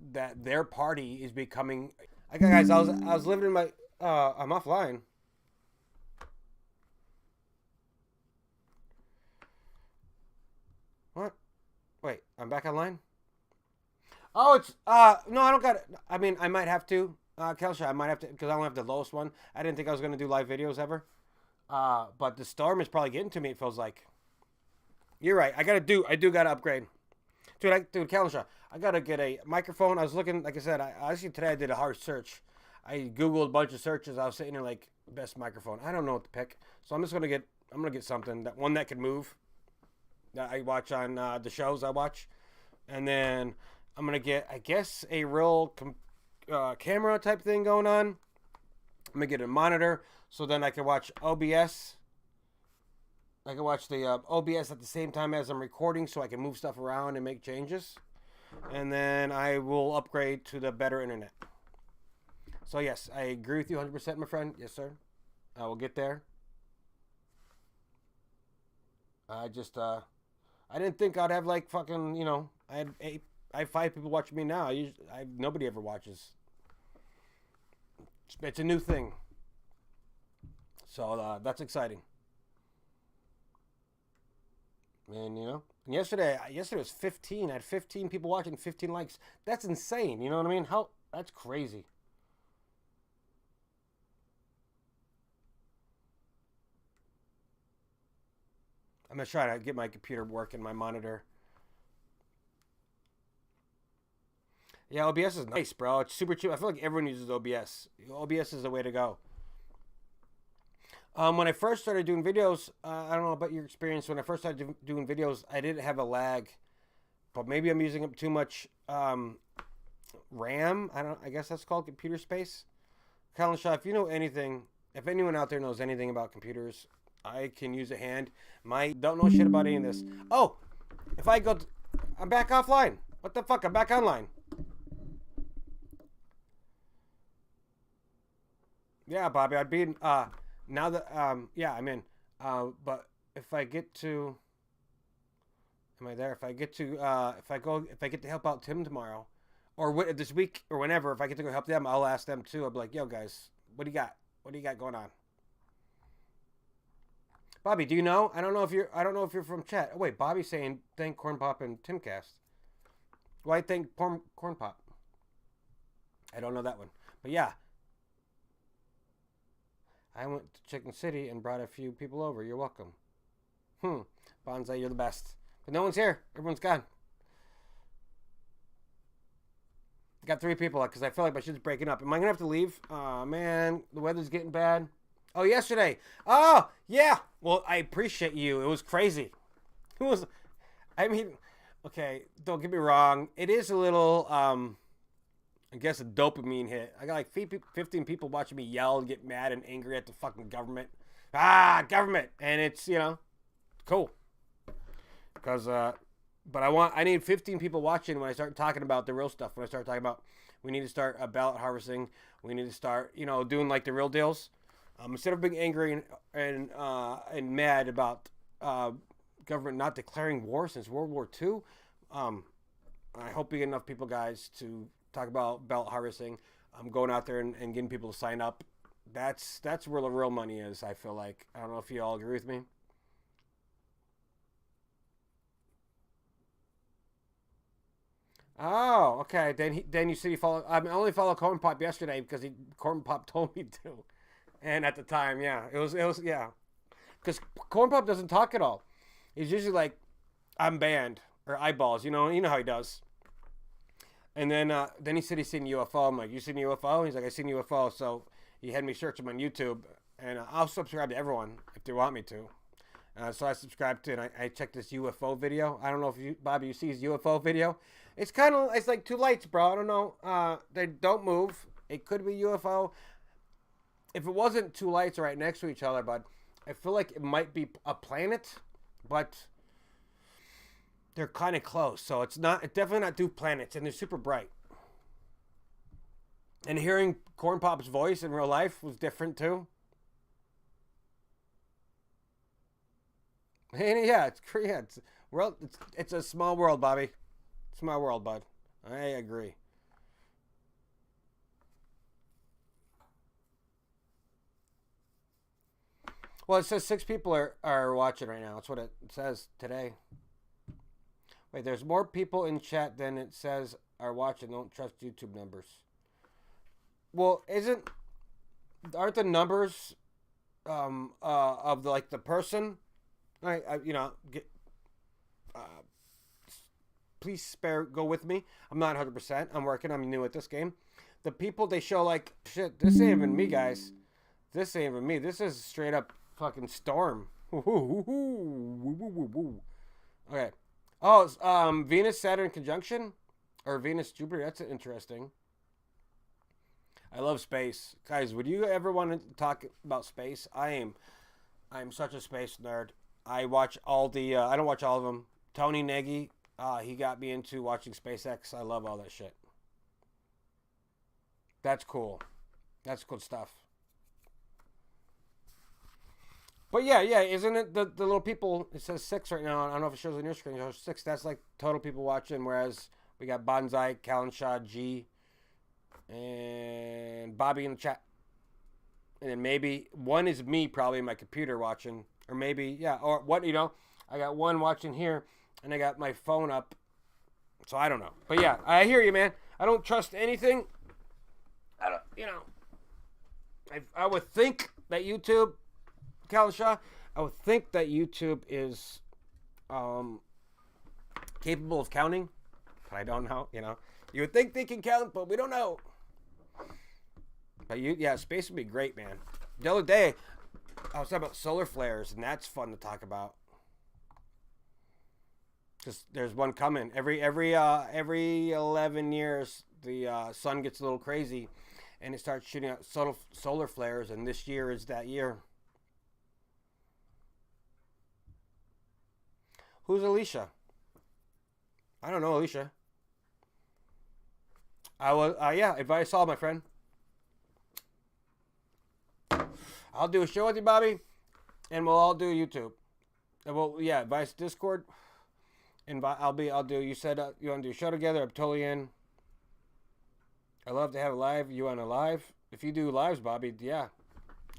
their party is becoming. Okay, guys, I was living in my. I'm offline. What? Wait, I'm back online. Oh, it's no, I don't got it. I mean, I might have to, Kelsha, I might have to because I don't have the lowest one. I didn't think I was gonna do live videos ever. But the storm is probably getting to me. It feels like. You're right. I do gotta upgrade. Dude, Kalisha, I gotta get a microphone. I was looking, like I said, actually today I did a hard search. I Googled a bunch of searches. I was sitting there like, best microphone. I don't know what to pick. So I'm gonna get something, that can move, that I watch on the shows I watch. And then I'm gonna get, I guess, a real camera type thing going on. I'm gonna get a monitor so then I can watch OBS. I can watch the OBS at the same time as I'm recording so I can move stuff around and make changes. And then I will upgrade to the better internet. So yes, I agree with you 100%, my friend. Yes, sir. I will get there. I didn't think I'd have like fucking, I have 5 people watching me now. Nobody ever watches. It's a new thing. So that's exciting. And yesterday was 15. I had 15 people watching, 15 likes. That's insane. You know what I mean? That's crazy. I'm gonna try to get my computer working, my monitor. Yeah, OBS is nice, bro. It's super cheap. I feel like everyone uses OBS. OBS is the way to go. When I first started doing videos, I don't know about your experience. When I first started doing videos, I didn't have a lag, but maybe I'm using up too much RAM. I guess that's called computer space. Colin Shaw, if you know anything, if anyone out there knows anything about computers, I can use a hand. Don't know shit about any of this. Oh, if I go, I'm back offline. What the fuck? I'm back online. Yeah, Bobby, I'd be now that yeah, I'm in. But if I get to, am I there? If I get to if I get to help out Tim tomorrow, or this week or whenever, if I get to go help them, I'll ask them too. I'll be like, yo guys, what do you got? What do you got going on? Bobby, do you know? I don't know if you're from chat. Oh wait, Bobby's saying thank Corn Pop and Timcast. Why thank Corn Pop? I don't know that one, but yeah. I went to Chicken City and brought a few people over. You're welcome. Bonsai, you're the best. But no one's here. Everyone's gone. Got 3 people because I feel like my shit's breaking up. Am I going to have to leave? Oh, man. The weather's getting bad. Oh, yesterday. Oh, yeah. Well, I appreciate you. It was crazy. It was, I mean, okay, don't get me wrong. It is a little, I guess, a dopamine hit. I got like 15 people watching me yell and get mad and angry at the fucking government. Government. And it's, cool. Because, but I need 15 people watching when I start talking about the real stuff. When I start talking about, we need to start ballot harvesting. We need to start, doing like the real deals. Instead of being angry and mad about government not declaring war since World War II, I hope we get enough people, guys, to talk about ballot harvesting. Going out there and getting people to sign up. That's where the real money is, I feel like. I don't know if you all agree with me. Oh, okay. Then you said you follow. I only followed Corn Pop yesterday because Corn Pop told me to, and at the time, yeah, it was yeah, because Corn Pop doesn't talk at all. He's usually like, "I'm banned" or eyeballs. You know how he does. And then he said he's seen UFO. I'm like, "You seen UFO?" He's like, "I seen UFO." So he had me search him on YouTube, and I'll subscribe to everyone if they want me to. So I subscribed to, and I checked this UFO video. I don't know if Bobby, you see his UFO video. It's like 2 lights, bro. I don't know. They don't move. It could be UFO. If it wasn't 2 lights right next to each other, but I feel like it might be a planet, but they're kind of close. So it's definitely not 2 planets, and they're super bright. And hearing Corn Pop's voice in real life was different too. And yeah, it's a small world, Bobby. Small world, bud. I agree. Well, it says 6 people are watching right now. That's what it says today. Wait, there's more people in chat than it says are watching. Don't trust YouTube numbers. Well, aren't the numbers of the person? Get please go with me. I'm not 100%. I'm working. I'm new at this game. The people they show like shit. This ain't even me, guys. This ain't even me. This is straight up fucking storm. Okay. Oh, it's, Venus Saturn conjunction or Venus Jupiter. That's interesting. I love space, guys. Would you ever want to talk about space? I'm such a space nerd. I watch all the. I don't watch all of them. Tony Nagy, he got me into watching SpaceX. I love all that shit. That's cool. That's good stuff. But yeah, isn't it the little people? It says 6 right now. I don't know if it shows on your screen. It shows 6. That's like total people watching. Whereas we got Bonsai, Callan Shaw, G, and Bobby in the chat. And then maybe one is me probably in my computer watching. Or maybe, yeah, or what, I got one watching here, and I got my phone up. So I don't know. But yeah, I hear you, man. I don't trust anything. I don't, I would think that YouTube, Callan Shaw, I would think that YouTube is capable of counting. But I don't know, You would think they can count, but we don't know. But space would be great, man. The other day, I was talking about solar flares, and that's fun to talk about. Because there's one coming every 11 years. The sun gets a little crazy, and it starts shooting out solar flares. And this year is that year. Who's Alicia? I don't know Alicia. I was advice all, my friend. I'll do a show with you, Bobby, and we'll all do YouTube. Advice Discord. I'll do. You said you want to do a show together. I'm totally in. I love to have a live. You want a live? If you do lives, Bobby, yeah.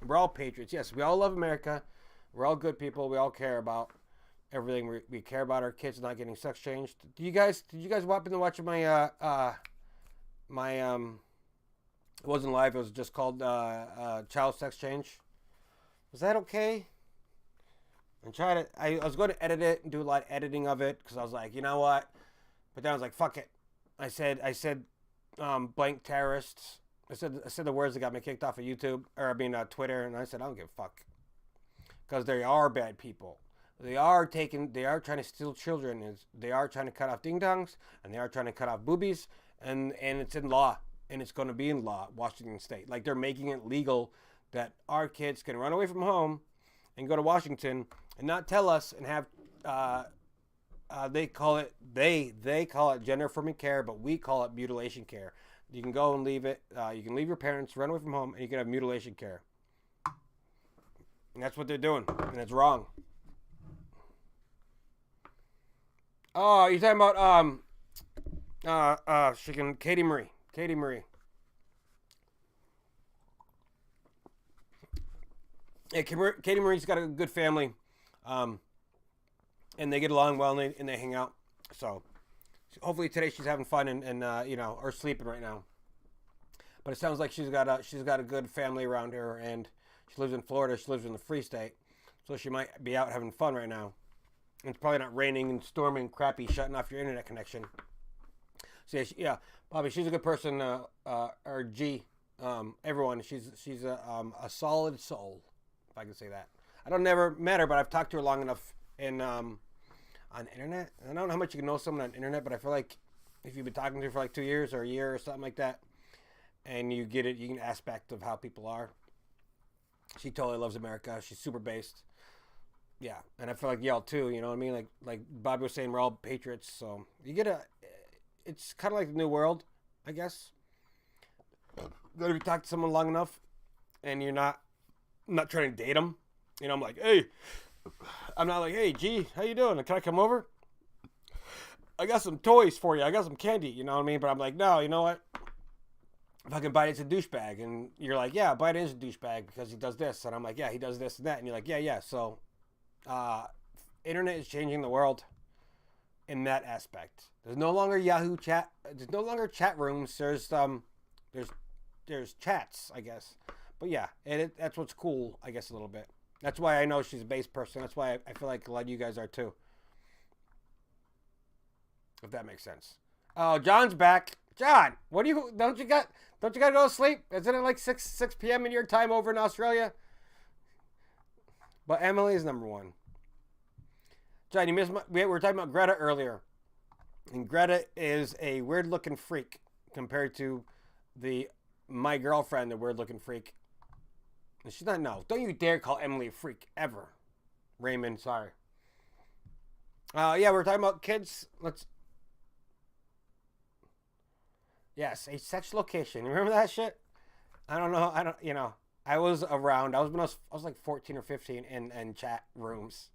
We're all patriots. Yes, we all love America. We're all good people. We all care about everything. We care about our kids not getting sex changed. Did you guys happen to watch my it wasn't live. It was just called child sex change. Was that okay? And try to. I was going to edit it and do a lot of editing of it because I was like, you know what? But then I was like, fuck it. I said, blank terrorists. I said the words that got me kicked off of YouTube, or I mean Twitter, and I said I don't give a fuck because they are bad people. They are trying to steal children. They are trying to cut off ding dongs, and they are trying to cut off boobies, and it's in law, and it's going to be in law, Washington State. Like they're making it legal that our kids can run away from home and go to Washington and not tell us and have. They call it gender affirming care, but we call it mutilation care. You can go and leave it. You can leave your parents, run away from home, and you can have mutilation care. And that's what they're doing, and it's wrong. Oh, you're talking about Katie Marie. Katie Marie. Yeah, Katie Marie's got a good family, and they get along well, and they hang out. So hopefully today she's having fun and or sleeping right now. But it sounds like she's got a good family around her, and she lives in Florida. She lives in the Free State, so she might be out having fun right now. And it's probably not raining and storming, crappy, shutting off your internet connection. So yeah, Bobby, she's a good person. Or G, everyone, she's a solid soul, if I can say that. I don't never met her, but I've talked to her long enough on internet. I don't know how much you can know someone on internet, but I feel like if you've been talking to her for like 2 years or a year or something like that, and you get an aspect of how people are. She totally loves America. She's super based. Yeah, and I feel like y'all too. You know what I mean? Like Bobby was saying, we're all patriots. So you get it's kind of like the new world, I guess. That if you talk to someone long enough, and I'm not trying to date them. You know, I'm like, hey, I'm not like, hey, G, how you doing? Can I come over? I got some toys for you. I got some candy. You know what I mean? But I'm like, no, you know what? Fucking Biden's a douchebag. And you're like, yeah, Biden is a douchebag because he does this. And I'm like, yeah, he does this and that. And you're like, yeah. So, internet is changing the world in that aspect. There's no longer Yahoo chat. There's no longer chat rooms. There's chats, I guess. But yeah, that's what's cool, I guess, a little bit. That's why I know she's a base person. That's why I feel like a lot of you guys are too. If that makes sense. Oh, John's back. John, don't you got to go to sleep? Isn't it like 6 p.m. in your time over in Australia? But Emily is number one. John, you missed we were talking about Greta earlier. And Greta is a weird looking freak compared to my girlfriend, the weird looking freak. And she's not, no. Don't you dare call Emily a freak ever. Raymond, sorry. Yeah, we're talking about kids. Yes, a sex location. You remember that shit? I don't know. I was around. I was like 14 or 15 in chat rooms.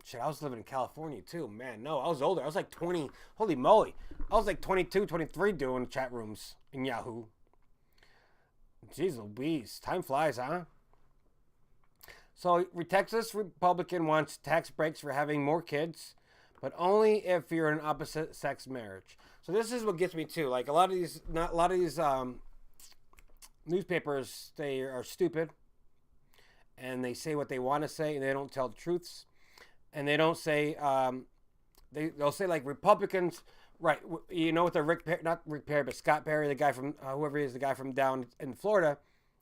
Shit, I was living in California too. Man, no, I was older. I was like 20. Holy moly. I was like 22, 23 doing chat rooms in Yahoo. Jeez Louise. Time flies, huh? So, Texas Republican wants tax breaks for having more kids, but only if you're in an opposite sex marriage. So this is what gets me too. Like a lot of these newspapers, they are stupid, and they say what they want to say, and they don't tell the truths, and they don't say they'll say like Republicans, right? You know what not Rick Perry, but Scott Perry, the guy from whoever he is, the guy from down in Florida.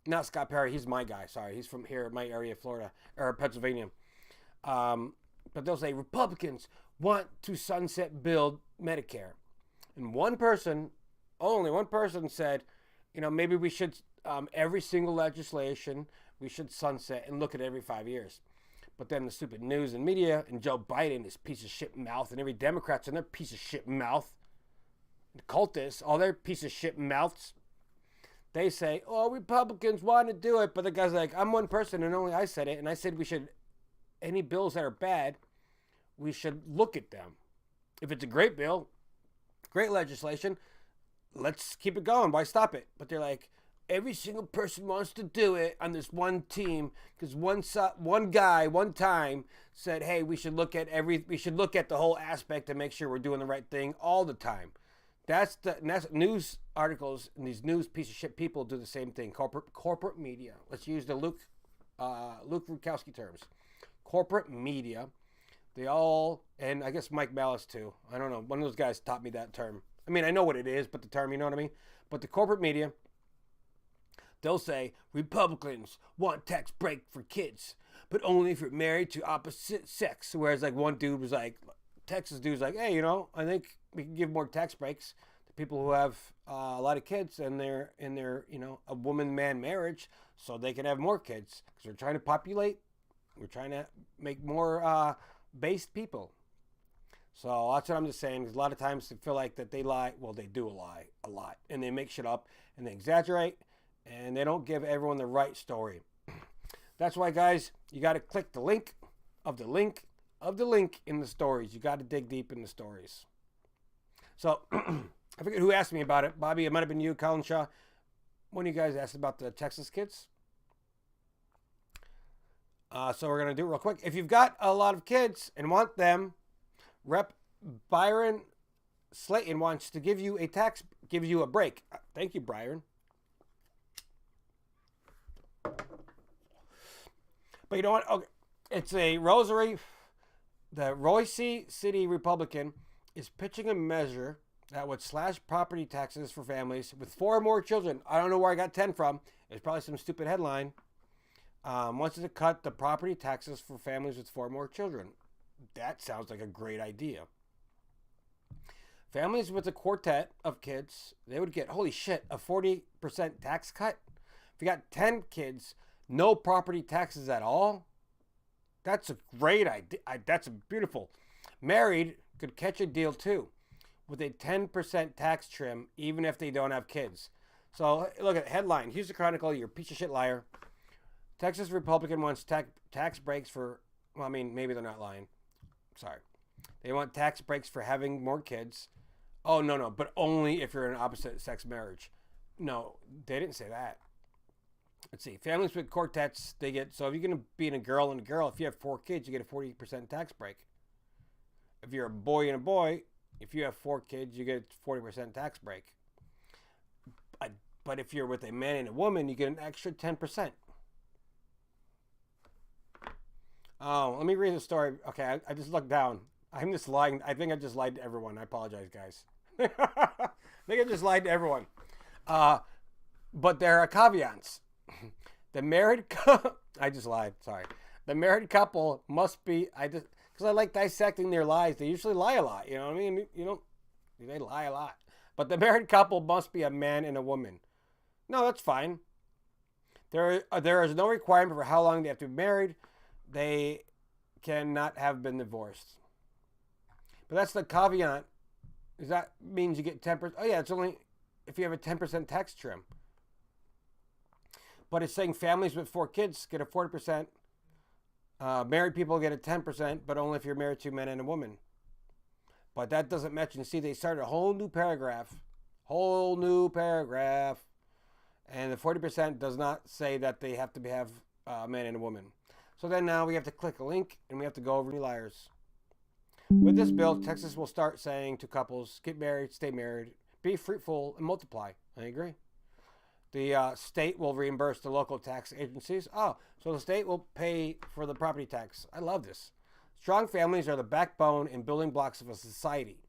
Not Scott Perry, he's my guy. Sorry, he's from here, my area, Florida or Pennsylvania. But they'll say Republicans want to sunset build Medicare. And only one person said, maybe we should, every single legislation, we should sunset and look at it every 5 years. But then the stupid news and media and Joe Biden, his piece of shit mouth, and every Democrat's in their piece of shit mouth, the cultists, all their piece of shit mouths, they say, oh, Republicans want to do it. But the guy's like, I'm one person and only I said it. And I said any bills that are bad, we should look at them. If it's a great bill, great legislation, let's keep it going. Why stop it? But they're like, every single person wants to do it on this one team because one guy one time said, hey, we should look at the whole aspect and make sure we're doing the right thing all the time. That's news articles, and these news piece of shit people do the same thing. Corporate media. Let's use the Luke Luke Rudkowski terms. Corporate media. They all, and I guess Mike Malice too. I don't know. One of those guys taught me that term. I mean, I know what it is, but the term, you know what I mean? But the corporate media, they'll say Republicans want tax break for kids, but only if you're married to opposite sex. Whereas like one dude was like, Texas dude's like, hey, I think we can give more tax breaks to people who have a lot of kids and they're in their, a woman-man marriage, so they can have more kids because we're trying to populate. We're trying to make more based people. So that's what I'm just saying. Because a lot of times they feel like that they lie. Well, they do lie a lot, and they make shit up and they exaggerate, and they don't give everyone the right story. That's why, guys, you got to click the link of the link of the link in the stories. You got to dig deep in the stories. So I forget who asked me about it. Bobby, it might have been you, Colin Shaw. One of you guys asked about the Texas kids. So we're going to do it real quick. If you've got a lot of kids and want them, Rep. Byron Slayton wants to give you a break. Thank you, Byron. But you know what? Okay. It's a rosary. The Royce City Republican is pitching a measure that would slash property taxes for families with 4 or more children. I don't know where I got 10 from. It's probably some stupid headline. Wants to cut the property taxes for families with 4 or more children. That sounds like a great idea. Families with a quartet of kids, they would get, holy shit, a 40% tax cut. If you got 10 kids, no property taxes at all. That's a great idea. That's a beautiful. Married could catch a deal too, with a 10% tax trim, even if they don't have kids. So look at the headline. Houston Chronicle, you're a piece of shit liar. Texas Republican wants tax breaks for, well, I mean, maybe they're not lying. Sorry. They want tax breaks for having more kids. Oh, no, but only if you're in an opposite sex marriage. No, they didn't say that. Let's see. Families with quartets, they get, so if you're going to be in a girl and a girl, if you have 4 kids, you get a 40% tax break. If you're a boy and a boy, if you have 4 kids, you get a 40% tax break. But if you're with a man and a woman, you get an extra 10%. Oh, let me read the story. Okay, I just looked down. I'm just lying. I think I just lied to everyone. I apologize, guys. I think I just lied to everyone. But there are caveats. The married I just lied. Sorry. The married couple must be, because I like dissecting their lies. They usually lie a lot. You know what I mean? They lie a lot. But the married couple must be a man and a woman. No, that's fine. There is no requirement for how long they have to be married. They cannot have been divorced. But that's the caveat. That means you get 10%. Oh, yeah, it's only if you have a 10% tax trim. But it's saying families with 4 kids get a 40%. Married people get a 10%, but only if you're married to a man and a woman. But that doesn't mention. See, they started a whole new paragraph. And the 40% does not say that they have to have a man and a woman. So then now we have to click a link and we have to go over the liars. With this bill, Texas will start saying to couples, get married, stay married, be fruitful, and multiply. I agree. The state will reimburse the local tax agencies. Oh, so the state will pay for the property tax. I love this. Strong families are the backbone and building blocks of a society.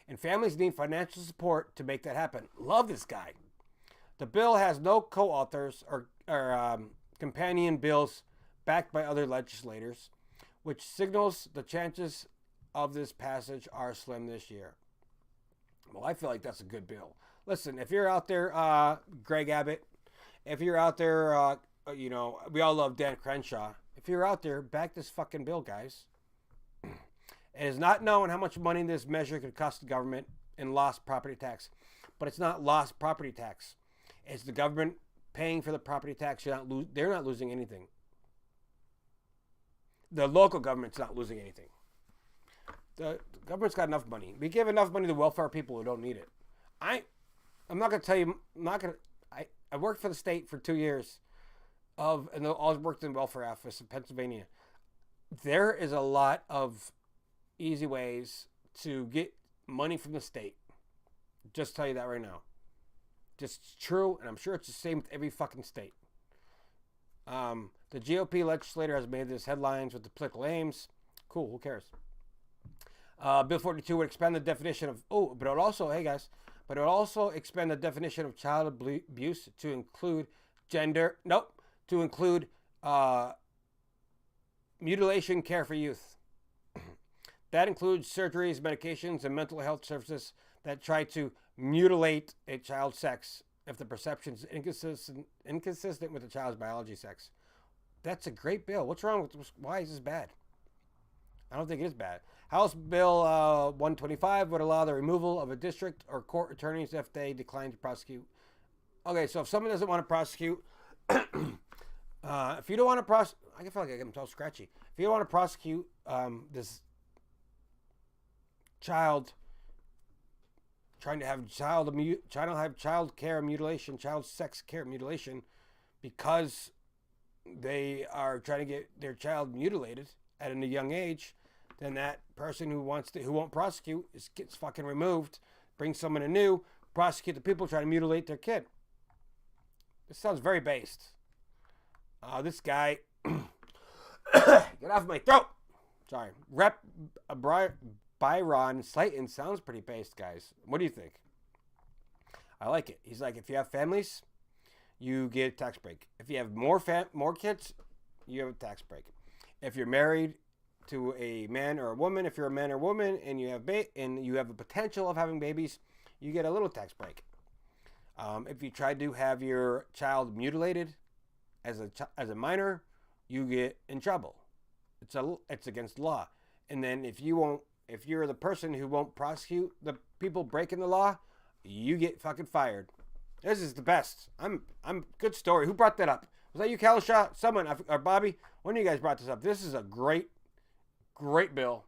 And families need financial support to make that happen. Love this guy. The bill has no co-authors or companion bills backed by other legislators, which signals the chances of this passage are slim this year. Well, I feel like that's a good bill. Listen, if you're out there, Greg Abbott, if you're out there, we all love Dan Crenshaw. If you're out there, back this fucking bill, guys. It is not known how much money this measure could cost the government in lost property tax. But it's not lost property tax. It's the government paying for the property tax. They're not losing anything. The local government's not losing anything. The government's got enough money. We give enough money to welfare people who don't need it. I'm not going to tell you, I worked for the state for 2 years and I always worked in the welfare office in Pennsylvania. There is a lot of easy ways to get money from the state. Just tell you that right now. Just true, and I'm sure it's the same with every fucking state. The GOP legislator has made this headlines with the political aims. Cool, who cares? Bill 42 would expand the definition of, but it would also, hey guys, but it would also expand the definition of child abuse to include to include mutilation care for youth. That includes surgeries, medications, and mental health services that try to mutilate a child's sex if the perception is inconsistent with the child's biology sex. That's a great bill. What's wrong with this? Why is this bad? I don't think it is bad. House Bill 125 would allow the removal of a district or court attorneys if they decline to prosecute. Okay, so if someone doesn't want to prosecute, if you don't want to prosecute, I feel like I'm all scratchy. If you don't want to prosecute this child trying to have child care mutilation, child sex care mutilation, because they are trying to get their child mutilated at a young age, then that person who won't prosecute gets fucking removed. Bring someone anew, prosecute the people trying to mutilate their kid. This sounds very based. This guy, get off my throat. Sorry, Rep. Byron Slayton sounds pretty based, guys. What do you think? I like it. He's like, if you have families, you get a tax break. If you have more kids, you have a tax break. If you're married to a man or a woman, if you're a man or woman and you have the potential of having babies, you get a little tax break. If you try to have your child mutilated as a minor, you get in trouble. It's against the law. And then if you're the person who won't prosecute the people breaking the law, you get fucking fired. This is the best. I'm good story. Who brought that up? Was that you, Kalisha? Someone, or Bobby? One of you guys brought this up. This is a great bill.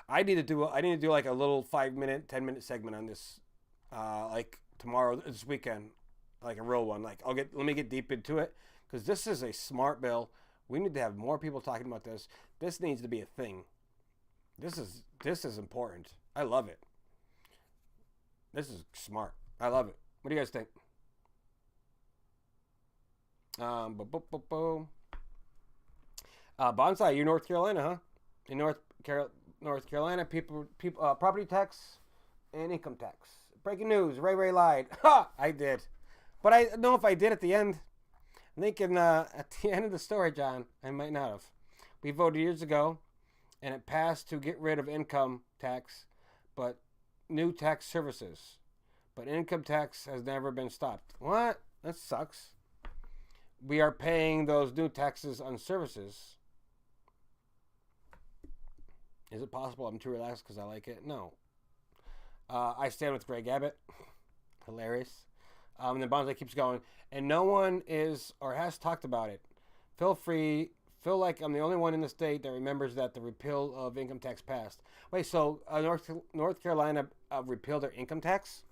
I need to do like a little 5-minute, 10-minute segment on this, like tomorrow, this weekend, like a real one. Like let me get deep into it, because this is a smart bill. We need to have more people talking about this. This needs to be a thing. This is important. I love it. This is smart. I love it. What do you guys think? Bonsai, you're North Carolina, huh? In North Carolina, people, property tax and income tax. Breaking news: Ray lied. Ha! I did, but I don't know if I did at the end. I'm thinking at the end of the story, John, I might not have. We voted years ago, and it passed to get rid of income tax, but new tax services. But income tax has never been stopped. What? That sucks. We are paying those new taxes on services. Is it possible I'm too relaxed because I like it? No. I stand with Greg Abbott. Hilarious. And then Bonsai keeps going. And no one is or has talked about it. Feel like I'm the only one in the state that remembers that the repeal of income tax passed. Wait, so North Carolina repealed their income tax?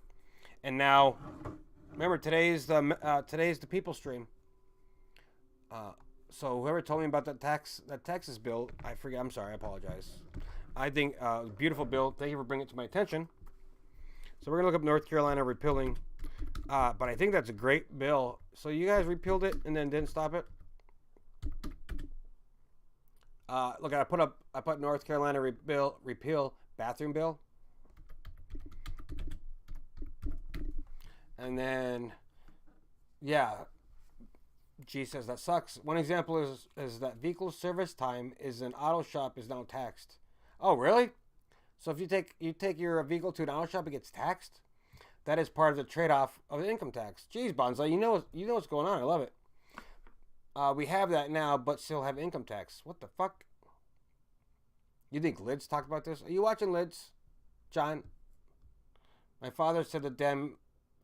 And now, remember, today's the people stream. So whoever told me about that Texas bill, I forget. I'm sorry. I apologize. I think beautiful bill. Thank you for bringing it to my attention. So we're gonna look up North Carolina repealing, but I think that's a great bill. So you guys repealed it and then didn't stop it. Look, I put North Carolina repeal bathroom bill. And then, yeah, G says that sucks. One example is that vehicle service time is an auto shop is now taxed. Oh, really? So if you take your vehicle to an auto shop, it gets taxed? That is part of the trade-off of the income tax. Jeez, Bonsai, you know what's going on. I love it. We have that now, but still have income tax. What the fuck? You think Lids talked about this? Are you watching Lids, John? My father said the Dem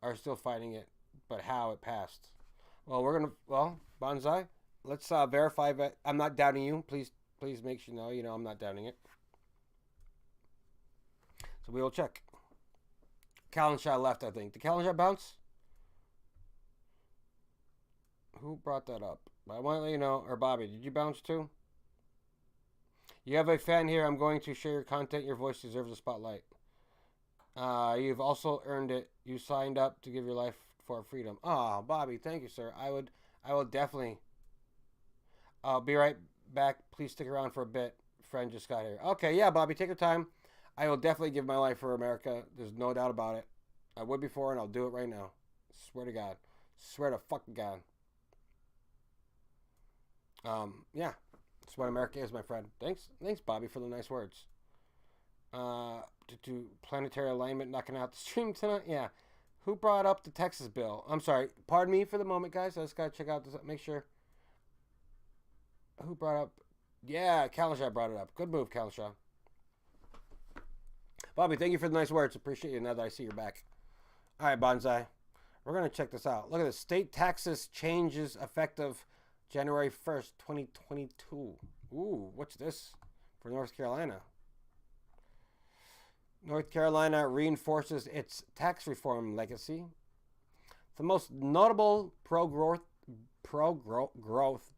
are still fighting it, but how it passed. Well, Bonsai, let's verify that. I'm not doubting you. Please make sure you know I'm not doubting it. So we will check. Callan left, I think. Did Callan bounce? Who brought that up? I want to let you know, or Bobby, did you bounce too? You have a fan here. I'm going to share your content. Your voice deserves a spotlight. You've also earned it. You signed up to give your life for freedom. Oh, Bobby, thank you, sir. I will definitely. I'll be right back. Please stick around for a bit. Friend just got here. Okay, yeah, Bobby, take your time. I will definitely give my life for America. There's no doubt about it. I would before, and I'll do it right now. Swear to God. Swear to fucking God. Yeah. That's what America is, my friend. Thanks, Bobby, for the nice words. To planetary alignment knocking out the stream tonight. Yeah. Who brought up the Texas bill? I'm sorry. Pardon me for the moment, guys. I just gotta check out this. Make sure. Who brought up? Yeah, Kalashaw brought it up. Good move, Kalashaw. Bobby, thank you for the nice words. Appreciate you now that I see you're back. All right, Bonsai. We're going to check this out. Look at this. State taxes changes effective January 1st, 2022. Ooh, what's this for North Carolina? North Carolina reinforces its tax reform legacy. The most notable pro-growth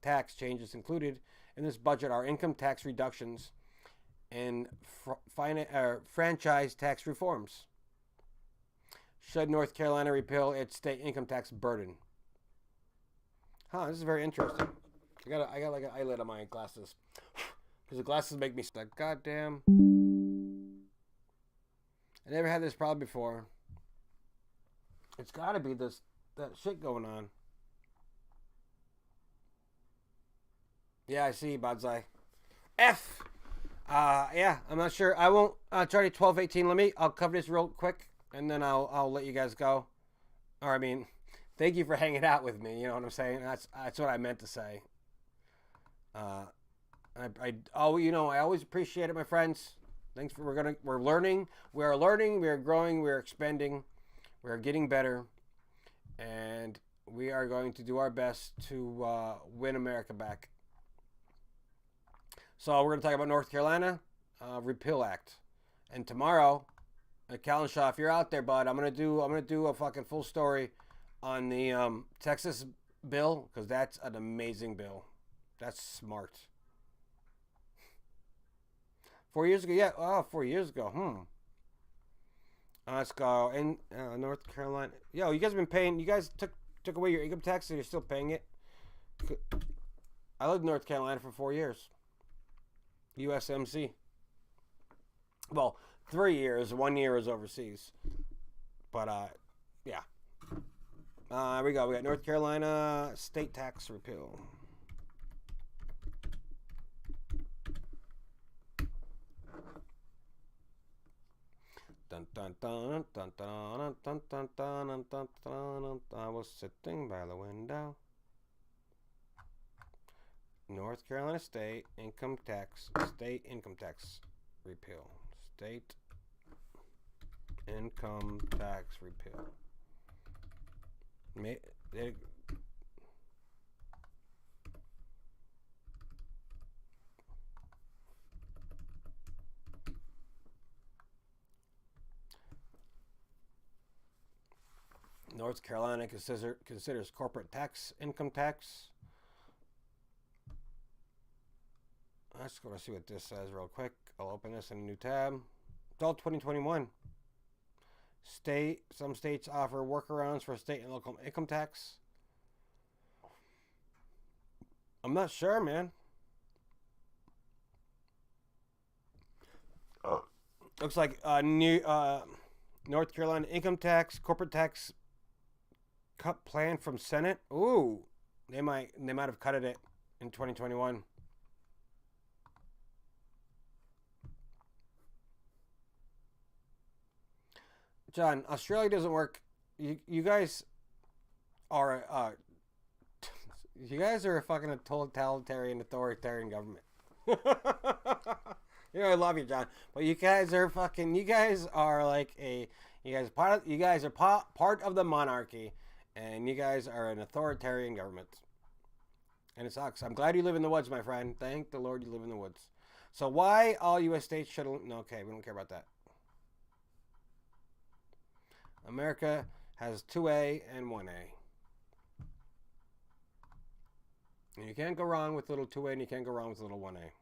tax changes included in this budget are income tax reductions and franchise tax reforms. Should North Carolina repeal its state income tax burden? Huh, this is very interesting. I got like an eyelid on my glasses. Because the glasses make me stuck. Goddamn. I never had this problem before. It's gotta be that shit going on. Yeah, I see, Badzai. F! Yeah, I'm not sure. I won't, Charlie 1218, I'll cover this real quick, and then I'll let you guys go. Or, I mean, thank you for hanging out with me, you know what I'm saying? That's what I meant to say. I always appreciate it, my friends. Thanks for, we're learning, we are growing, we are expanding, we are getting better, and we are going to do our best to win America back. So we're going to talk about North Carolina Repeal Act, and tomorrow, Callan Shaw, if you're out there, bud, I'm gonna do a fucking full story on the Texas bill, because that's an amazing bill. That's smart. 4 years ago, yeah. Oh, 4 years ago. Let's go in North Carolina. Yo, you guys have been paying. You guys took away your income tax, and you're still paying it. I lived in North Carolina for 4 years. USMC. Well, 3 years. 1 year was overseas. But yeah. Here we go. We got North Carolina state tax repeal. Dun, dun, dun, dun, dun, dun, dun, dun, dun, dun. I was sitting by the window. North Carolina state income tax repeal. State income tax repeal. North Carolina considers corporate tax income tax. Let's go to see what this says real quick. I'll open this in a new tab. It's all 2021. Some states offer workarounds for state and local income tax. I'm not sure, man. Looks like North Carolina income tax, corporate tax cut plan from Senate. Ooh, they might have cut it in 2021. John, Australia doesn't work. You guys are you guys are a fucking totalitarian, authoritarian government. You know, I love you, John, but you guys are like you guys are part of the monarchy, and you guys are an authoritarian government, and it sucks. I'm glad you live in the woods, my friend. Thank the Lord you live in the woods. So why all U.S. states should? No, okay, we don't care about that. America has 2A and 1A. And you can't go wrong with little 2A, and you can't go wrong with little 1A.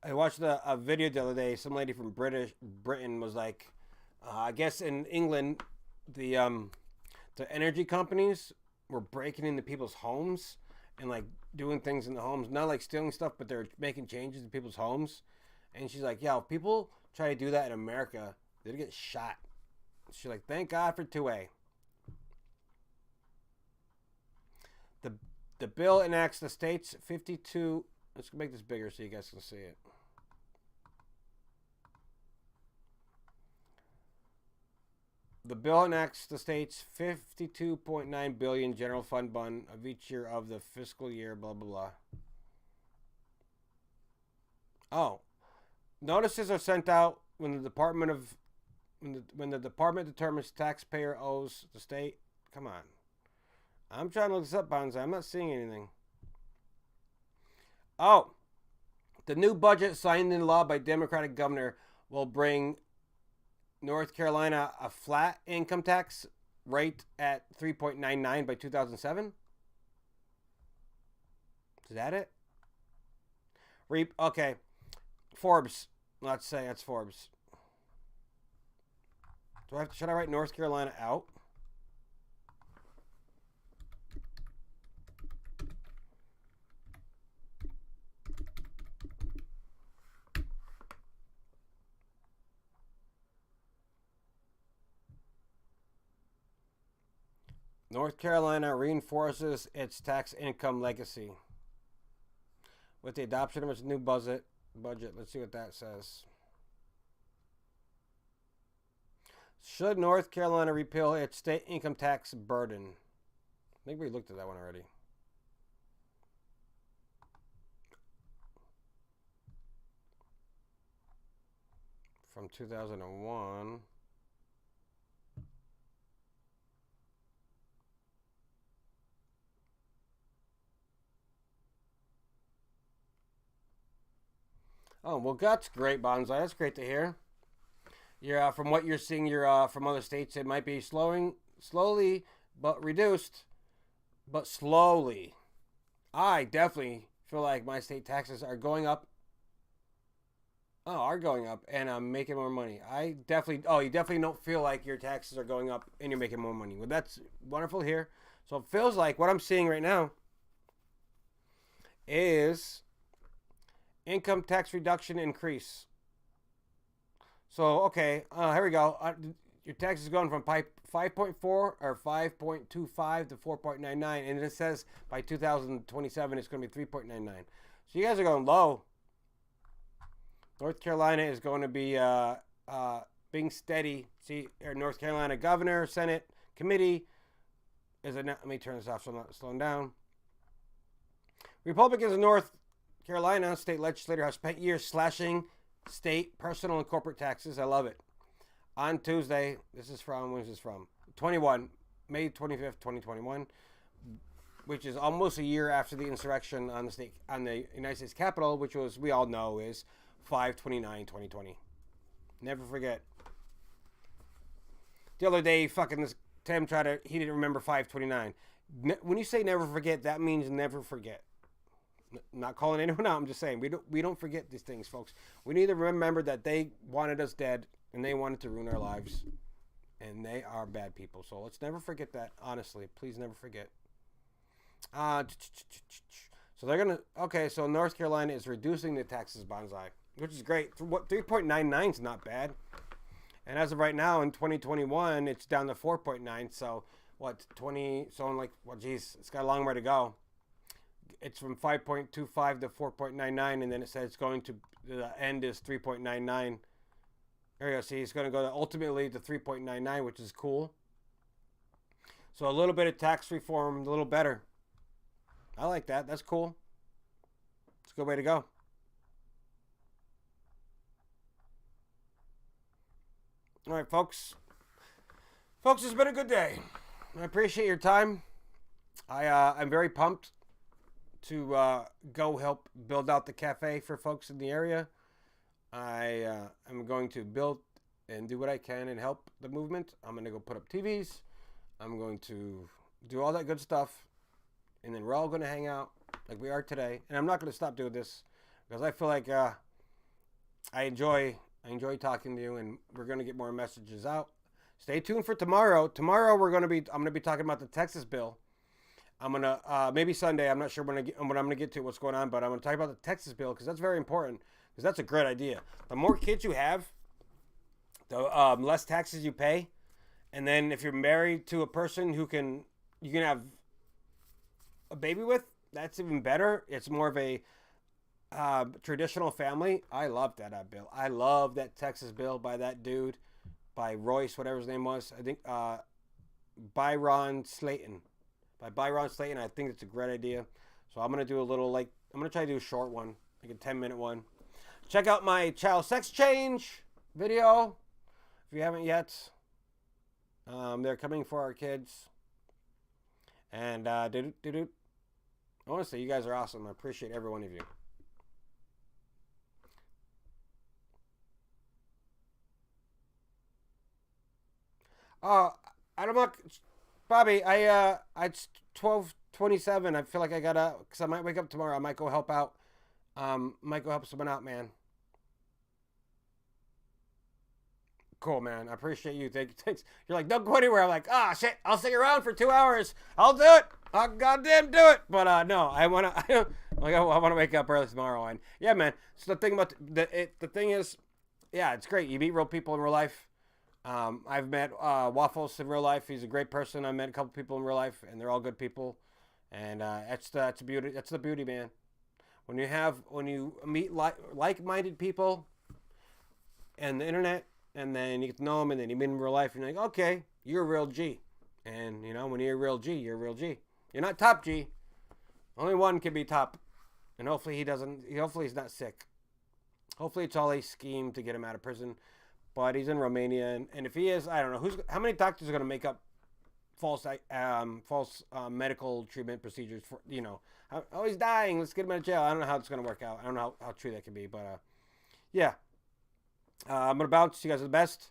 I watched a video the other day. Some lady from Britain was like, I guess in England, the energy companies were breaking into people's homes and like doing things in the homes, not like stealing stuff, but they're making changes in people's homes. And she's like, "Yeah, if people try to do that in America, they'd get shot." She's like, "Thank God for 2A." The the bill enacts the state's 52. Let's make this bigger so you guys can see it. The bill enacts the state's 52.9 billion general fund of each year of the fiscal year. Blah blah blah. Oh, notices are sent out when the department determines taxpayer owes the state. Come on, I'm trying to look this up, Bonza. I'm not seeing anything. Oh, the new budget signed into law by Democratic governor will bring North Carolina a flat income tax rate at 3.99 by 2007. Is that it? Okay. Forbes. Let's say that's Forbes. Should I write North Carolina out? North Carolina reinforces its tax income legacy with the adoption of its new budget. Let's see what that says. Should North Carolina repeal its state income tax burden? I think we looked at that one already. From 2001. Oh, well, that's great, Bonsai. That's great to hear. You're, from what you're seeing, you're from other states, it might be slowly, but reduced, but slowly. I definitely feel like my state taxes are going up. Oh, are going up, and I'm making more money. I definitely. Oh, you definitely don't feel like your taxes are going up and you're making more money. Well, that's wonderful here. So it feels like what I'm seeing right now is income tax reduction increase. So, okay, here we go. Your tax is going from 5.4 or 5.25 to 4.99, and it says by 2027 it's going to be 3.99. So you guys are going low. North Carolina is going to be being steady. See, North Carolina governor, Senate, committee is a. Let me turn this off so I'm not slowing down. Republicans in North Carolina state legislature have spent years slashing state personal and corporate taxes. I love it. On Tuesday, when is this from? May 25th, 2021, which is almost a year after the insurrection on the United States Capitol, which was, we all know, is 5/29/2020. Never forget. The other day, fucking this Tim he didn't remember 5/29. When you say never forget, that means never forget. Not calling anyone out. I'm just saying we don't forget these things, folks. We need to remember that they wanted us dead and they wanted to ruin our lives, and they are bad people. So let's never forget that. Honestly, please never forget. So they're gonna. Okay, so North Carolina is reducing the taxes, Bonsai, which is great. 3.99 is not bad. And as of right now in 2021, it's down to 4.9. So what 20? So I'm like, well, geez, it's got a long way to go. It's from 5.25 to 4.99, and then it says it's going to the end is 3.99. There you go. See, it's going to go ultimately to 3.99, which is cool. So a little bit of tax reform, a little better. I like that. That's cool. It's a good way to go. All right, folks. Folks, it's been a good day. I appreciate your time. I'm very pumped to go help build out the cafe for folks in the area. I am going to build and do what I can and help the movement. I'm going to go put up TVs. I'm going to do all that good stuff. And then we're all going to hang out like we are today. And I'm not going to stop doing this because I feel like I enjoy I enjoy talking to you, and we're gonna get more messages out. Stay tuned for tomorrow. Tomorrow I'm gonna be talking about the Texas bill. I'm gonna maybe Sunday. I'm not sure when I'm gonna get to what's going on, but I'm gonna talk about the Texas bill because that's very important. Because that's a great idea. The more kids you have, the less taxes you pay, and then if you're married to a person who you can have a baby with, that's even better. It's more of a traditional family. I love that bill. I love that Texas bill by that dude, by Royce, whatever his name was. I think Byron Slayton. By Byron Slayton. I think it's a great idea. So I'm gonna do I'm gonna try to do a short one, like a 10-minute one. Check out my child sex change video if you haven't yet. They're coming for our kids. And honestly, you guys are awesome. I appreciate every one of you. I don't know, Bobby. It's 12:27. I feel like I gotta, cause I might wake up tomorrow. I might go help out. Might go help someone out, man. Cool, man. I appreciate you. Thanks. You're like, don't go anywhere. I'm like, shit. I'll stay around for 2 hours. I'll do it. I'll goddamn do it. But no, I wanna wake up early tomorrow. And yeah, man. So the thing about the thing is, yeah, it's great. You meet real people in real life. I've met Waffles in real life. He's a great person. I met a couple people in real life, and they're all good people. And that's the beauty. That's the beauty, man. When you meet like-minded people, and the internet, and then you get to know them, and then you meet them in real life, and you're like, okay, you're a real G. And when you're a real G, you're a real G. You're not top G. Only one can be top. And hopefully he's not sick. Hopefully it's all a scheme to get him out of prison. But he's in Romania, and if he is, I don't know how many doctors are going to make up false medical treatment procedures for he's dying. Let's get him out of jail. I don't know how it's going to work out. I don't know how true that can be, but yeah. I'm gonna bounce. You guys are the best.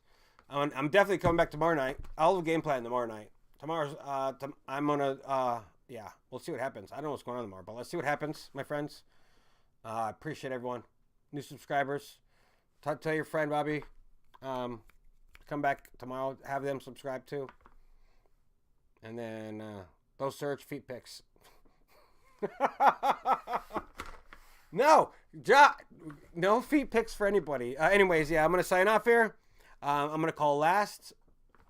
I'm definitely coming back tomorrow night. I'll have a game plan tomorrow night. Tomorrow's I'm gonna yeah. We'll see what happens. I don't know what's going on tomorrow, but let's see what happens, my friends. I appreciate everyone. New subscribers. Tell your friend Bobby. Come back tomorrow. Have them subscribe too. And then those search feet pics. No feet pics for anybody. Anyways, yeah, I'm gonna sign off here. I'm gonna call last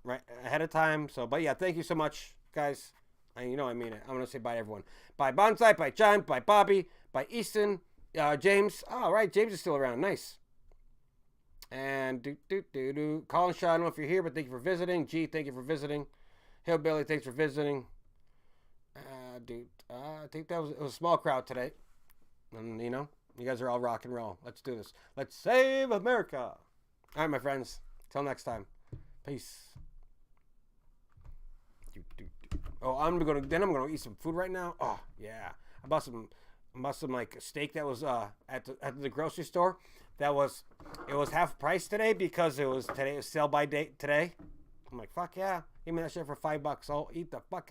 right ahead of time. So, but yeah, thank you so much, guys. I mean it. I'm gonna say bye to everyone. Bye Bonsai, bye John, bye Bobby, bye Easton, James. Oh, right, James is still around. Nice. And Colin Shaw, I don't know if you're here, but thank you for visiting. G, thank you for visiting. Hillbilly, thanks for visiting. I think it was a small crowd today. And you guys are all rock and roll. Let's do this. Let's save America. All right, my friends. Till next time. Peace. Oh, I'm gonna eat some food right now. Oh yeah, I bought some like steak that was at the grocery store. It was half price today because it was sell by date today. I'm like, fuck yeah, give me that shit for $5. I'll eat the fuck out.